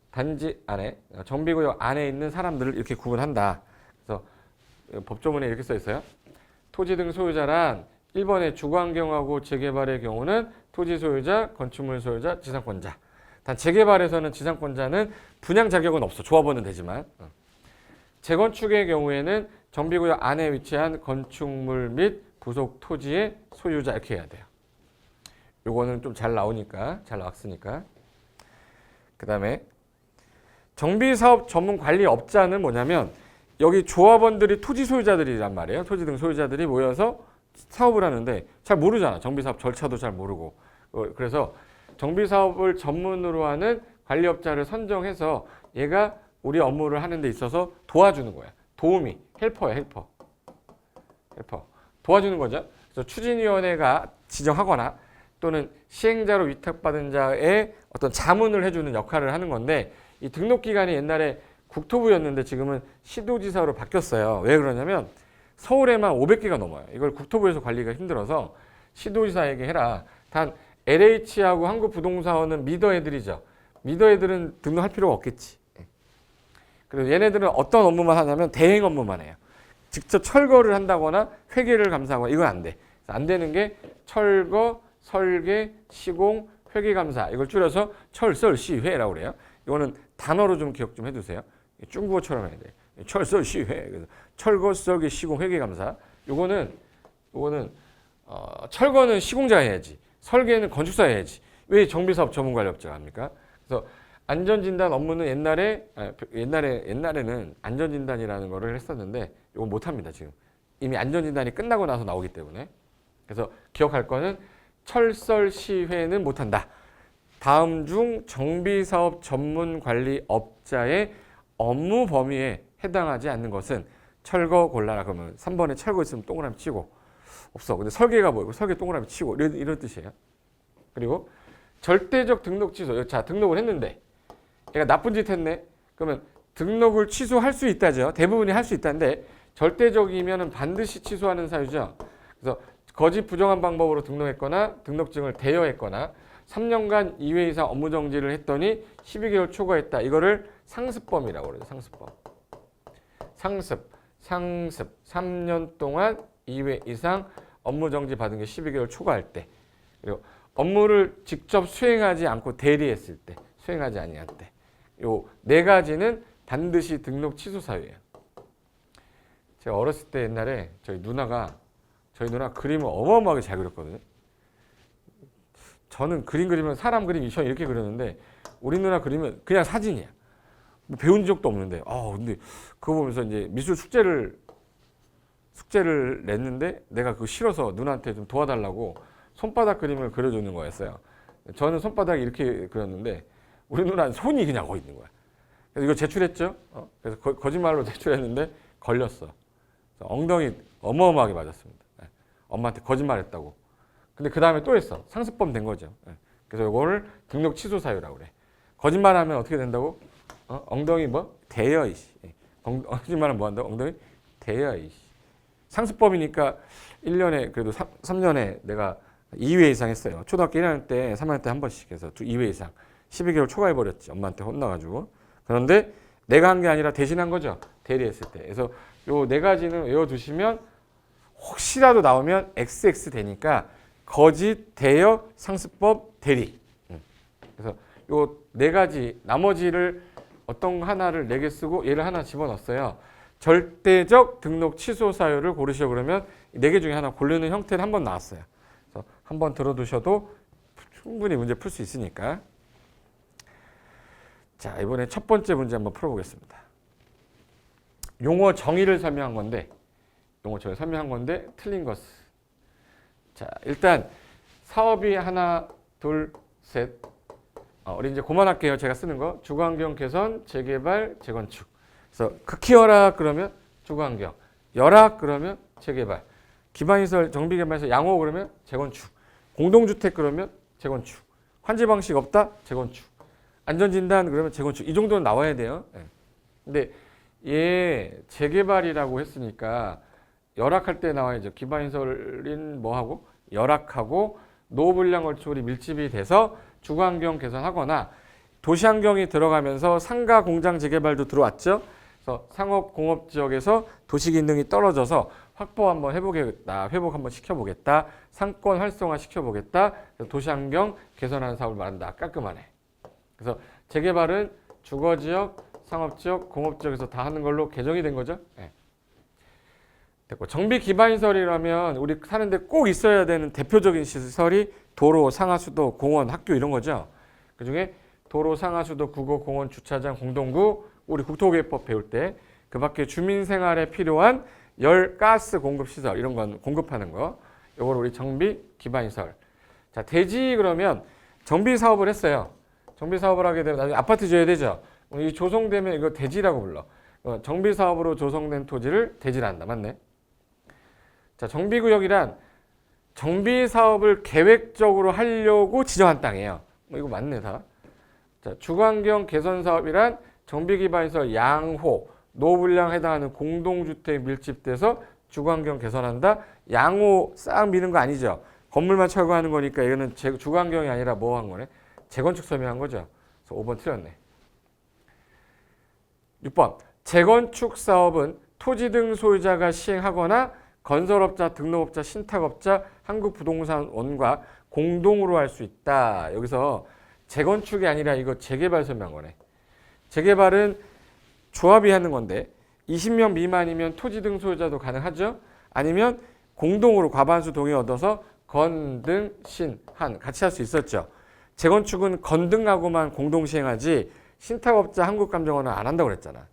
단지 안에, 정비구역 안에 있는 사람들을 이렇게 구분한다. 그래서 법조문에 이렇게 써 있어요. 토지 등 소유자란 1번의 주거환경하고 재개발의 경우는 토지 소유자, 건축물 소유자, 지상권자. 단 재개발에서는 지상권자는 분양 자격은 없어. 조합원은 되지만. 재건축의 경우에는 정비구역 안에 위치한 건축물 및 부속 토지의 소유자 이렇게 해야 돼요. 요거는 좀 잘 나오니까, 잘 나왔으니까. 그 다음에 정비사업 전문관리업자는 뭐냐면 여기 조합원들이 토지 소유자들이란 말이에요. 토지 등 소유자들이 모여서 사업을 하는데 잘 모르잖아. 정비사업 절차도 잘 모르고. 그래서 정비사업을 전문으로 하는 관리업자를 선정해서 얘가 우리 업무를 하는 데 있어서 도와주는 거야. 도우미, 헬퍼야, 헬퍼. 도와주는 거죠. 그래서 추진위원회가 지정하거나 또는 시행자로 위탁받은 자의 어떤 자문을 해주는 역할을 하는 건데, 이 등록기간이 옛날에 국토부였는데 지금은 시도지사로 바뀌었어요. 왜 그러냐면 서울에만 500개가 넘어요. 이걸 국토부에서 관리가 힘들어서 시도지사에게 해라. 단 LH하고 한국부동산은 미더 애들이죠. 미더 애들은 등록할 필요가 없겠지. 그리고 얘네들은 어떤 업무만 하냐면 대행 업무만 해요. 직접 철거를 한다거나 회계를 감사하거나 이건 안 돼. 안 되는 게 철거, 설계, 시공, 회계감사, 이걸 줄여서 철설시회라고 그래요. 이거는 단어로 좀 기억 좀 해두세요. 중국어처럼 해야 돼. 철설시회. 그래서 철거, 설계, 시공, 회계감사. 요거는 철거는 시공자가 해야지. 설계는 건축사가 해야지. 왜 정비사업 전문관리업자가 합니까? 그래서 안전진단 업무는 옛날에는 안전진단이라는 거를 했었는데 이거 못합니다. 지금 이미 안전진단이 끝나고 나서 나오기 때문에. 그래서 기억할 거는 철설시회는 못한다. 다음 중 정비사업 전문관리업자의 업무 범위에 해당하지 않는 것은 철거 골라라. 그러면 3번에 철거 있으면 동그라미 치고, 없어. 근데 설계가 뭐고 설계 동그라미 치고 이런 뜻이에요. 그리고 절대적 등록 취소. 자, 등록을 했는데 얘가 나쁜 짓 했네. 그러면 등록을 취소할 수 있다죠. 대부분이 할 수 있다는데 절대적이면 반드시 취소하는 사유죠. 그래서 거짓 부정한 방법으로 등록했거나 등록증을 대여했거나 3년간 2회 이상 업무 정지를 했더니 12개월 초과했다. 이거를 상습범이라고 그러죠. 상습범. 상습. 3년 동안 2회 이상 업무 정지 받은 게 12개월 초과할 때. 그리고 업무를 직접 수행하지 않고 대리했을 때, 수행하지 아니할 때. 요 네 가지는 반드시 등록 취소 사유예요. 제가 어렸을 때 옛날에 저희 누나 그림을 어마어마하게 잘 그렸거든요. 저는 그림 그리면 사람 그림 저는 이렇게 그렸는데 우리 누나 그림은 그냥 사진이야. 뭐 배운 적도 없는데. 근데 그거 보면서 이제 미술 숙제를 냈는데 내가 그거 싫어서 누나한테 좀 도와달라고 손바닥 그림을 그려주는 거였어요. 저는 손바닥 이렇게 그렸는데 우리 누나는 손이 그냥 거기 있는 거야. 그래서 이거 제출했죠. 그래서 거짓말로 제출했는데 걸렸어. 엉덩이 어마어마하게 맞았습니다. 엄마한테 거짓말했다고. 근데 그 다음에 또 했어. 상습범 된 거죠. 그래서 이거를 등록 취소 사유라고 그래. 거짓말하면 어떻게 된다고? 엉덩이 뭐? 대여 이씨. 거짓말은 뭐 한다고? 엉덩이 대여 이씨. 상습범이니까 1년에 그래도 3년에 내가 2회 이상 했어요. 초등학교 1학년 때, 3학년 때 한 번씩 해서 2회 이상. 12개월 초과해버렸지. 엄마한테 혼나가지고. 그런데 내가 한 게 아니라 대신한 거죠. 대리했을 때. 그래서 요 네 가지는 외워두시면 혹시라도 나오면 XX 되니까 거짓, 대여, 상습법, 대리. 그래서 요 네 가지 나머지를 어떤 하나를 4개 쓰고 얘를 하나 집어넣었어요. 절대적 등록 취소 사유를 고르시오 그러면 4개 중에 하나 고르는 형태는 한 번 나왔어요. 그래서 한번 들어두셔도 충분히 문제 풀 수 있으니까. 자, 이번에 첫 번째 문제 한번 풀어보겠습니다. 용어 정의를 설명한 건데, 틀린 것은. 자, 일단 사업이 하나, 둘, 셋. 우리 이제 그만할게요. 제가 쓰는 거. 주거환경 개선, 재개발, 재건축. 그래서 극히열악 그러면 주거환경, 열악 그러면 재개발, 기반시설, 정비개발시설, 양호 그러면 재건축, 공동주택 그러면 재건축, 환지 방식 없다 재건축, 안전진단 그러면 재건축. 이 정도는 나와야 돼요. 근데 얘 재개발이라고 했으니까 열악할 때 나와야죠. 기반시설인 뭐하고 열악하고 노후불량 건축물이 밀집이 돼서 주거환경 개선하거나 도시환경이 들어가면서 상가 공장 재개발도 들어왔죠. 그래서 상업 공업 지역에서 도시기능이 떨어져서 확보 한번 해보겠다, 회복 한번 시켜보겠다, 상권 활성화 시켜보겠다, 도시환경 개선하는 사업을 말한다. 깔끔하네. 그래서 재개발은 주거지역, 상업지역, 공업지역에서 다 하는 걸로 개정이 된 거죠. 네. 됐고, 정비 기반시설이라면 우리 사는데 꼭 있어야 되는 대표적인 시설이 도로, 상하수도, 공원, 학교 이런 거죠. 그중에 도로, 상하수도, 국어, 공원, 주차장, 공동구, 우리 국토개법 배울 때 그 밖에 주민생활에 필요한 열, 가스 공급시설 이런 건 공급하는 거. 요걸 우리 정비 기반시설. 자, 대지 그러면 정비 사업을 했어요. 정비 사업을 하게 되면 나중에 아파트 지어야 되죠. 이 조성되면 이거 대지라고 불러. 정비 사업으로 조성된 토지를 대지란다. 맞네. 자, 정비구역이란 정비 사업을 계획적으로 하려고 지정한 땅이에요. 이거 맞네 다. 자, 주거환경 개선 사업이란 정비 기반시설 양호, 노후불량 해당하는 공동주택 밀집돼서 주거환경 개선한다. 양호 싹 미는 거 아니죠. 건물만 철거하는 거니까 이거는 주거환경이 아니라 뭐 한 거네? 재건축 설명한 거죠. 그래서 5번 틀렸네. 6번. 재건축 사업은 토지 등 소유자가 시행하거나 건설업자, 등록업자, 신탁업자, 한국부동산원과 공동으로 할 수 있다. 여기서 재건축이 아니라 이거 재개발 설명한 거네. 재개발은 조합이 하는 건데 20명 미만이면 토지 등 소유자도 가능하죠. 아니면 공동으로 과반수 동의 얻어서 건, 등, 신, 한 같이 할 수 있었죠. 재건축은 건등하고만 공동 시행하지 신탁업자, 한국감정원은 안 한다고 그랬잖아.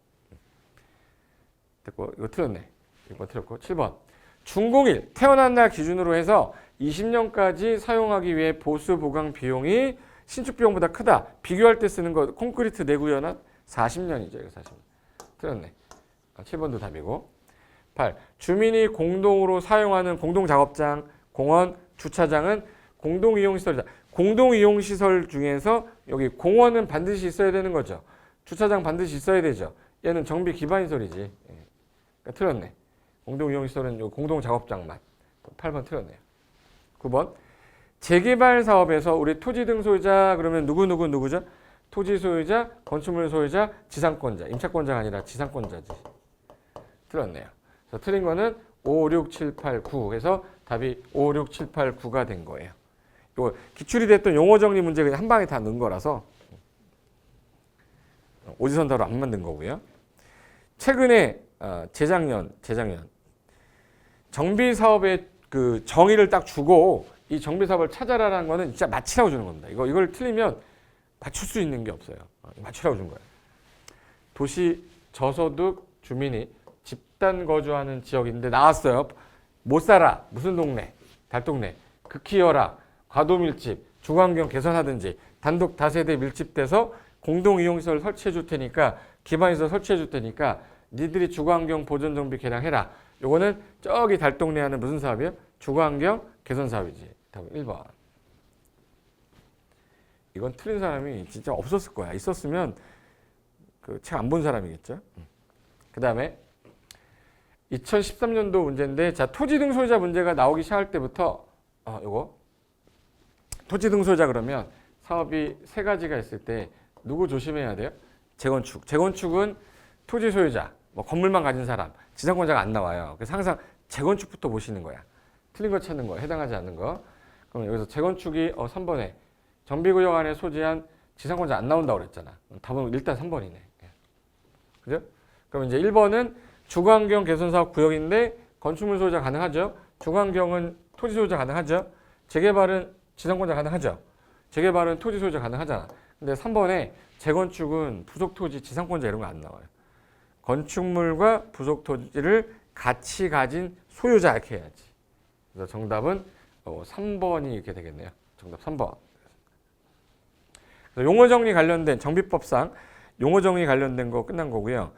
됐고 이거 틀렸네. 이거 틀렸고 7번. 준공일 태어난 날 기준으로 해서 20년까지 사용하기 위해 보수 보강 비용이 신축 비용보다 크다. 비교할 때 쓰는 거 콘크리트 내구연한 40년이죠. 이거 40년. 틀렸네. 7번도 답이고. 8. 주민이 공동으로 사용하는 공동작업장, 공원, 주차장은 공동이용시설이다. 공동이용시설 중에서 여기 공원은 반드시 있어야 되는 거죠. 주차장 반드시 있어야 되죠. 얘는 정비 기반시설이지. 그러니까 틀렸네. 공동이용시설은 공동작업장만. 8번 틀렸네요. 9번. 재개발 사업에서 우리 토지 등 소유자 그러면 누구죠? 토지 소유자, 건축물 소유자, 지상권자. 임차권자가 아니라 지상권자지. 틀렸네요. 그래서 틀린 거는 5, 6, 7, 8, 9. 해서 답이 5, 6, 7, 8, 9가 된 거예요. 이거 기출이 됐던 용어 정리 문제 그냥 한 방에 다 넣은 거라서 오지선다로 안 만든 거고요. 최근에 재작년 정비 사업의 그 정의를 딱 주고 이 정비 사업을 찾아라라는 거는 진짜 맞히라고 주는 겁니다. 이걸 틀리면 맞출 수 있는 게 없어요. 맞추라고 준 거예요. 도시 저소득 주민이 집단 거주하는 지역인데 나왔어요. 못 살아. 무슨 동네? 달동네. 극히열악, 과도밀집, 주거환경 개선하든지 단독 다세대 밀집돼서 공동이용시설 설치해 줄 테니까 기반시설 설치해 줄 테니까 니들이 주거환경 보전 정비 개량해라. 요거는 저기 달동네 하는 무슨 사업이에요? 주거환경 개선 사업이지. 답은 1번. 이건 틀린 사람이 진짜 없었을 거야. 있었으면 그 책 안 본 사람이겠죠. 그 다음에 2013년도 문제인데 자 토지 등 소유자 문제가 나오기 시작할 때부터 요거 토지 등 소유자 그러면 사업이 세 가지가 있을 때 누구 조심해야 돼요? 재건축. 재건축은 토지 소유자, 뭐 건물만 가진 사람, 지상권자가 안 나와요. 그래서 항상 재건축부터 보시는 거야. 틀린 거 찾는 거, 해당하지 않는 거. 그럼 여기서 재건축이 3번에 정비구역 안에 소재한 지상권자 안 나온다고 그랬잖아. 답은 일단 3번이네. 그죠? 그럼 이제 1번은 주거환경 개선사업 구역인데 건축물 소유자 가능하죠. 주거환경은 토지 소유자 가능하죠. 재개발은 지상권자 가능하죠. 재개발은 토지 소유자 가능하잖아. 근데 3번에 재건축은 부속토지, 지상권자 이런 거 안 나와요. 건축물과 부속토지를 같이 가진 소유자 이렇게 해야지. 그래서 정답은 3번이 이렇게 되겠네요. 정답 3번. 용어 정리 관련된 정비법상 용어 정리 관련된 거 끝난 거고요.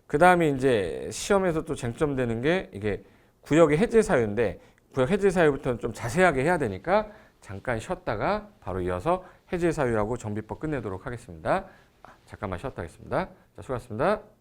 그 다음에 이제 시험에서 또 쟁점되는 게 이게 구역의 해제 사유인데 구역 해제 사유부터는 좀 자세하게 해야 되니까 잠깐 쉬었다가 바로 이어서 해제 사유하고 정비법 끝내도록 하겠습니다. 잠깐만 쉬었다 하겠습니다. 자, 수고하셨습니다.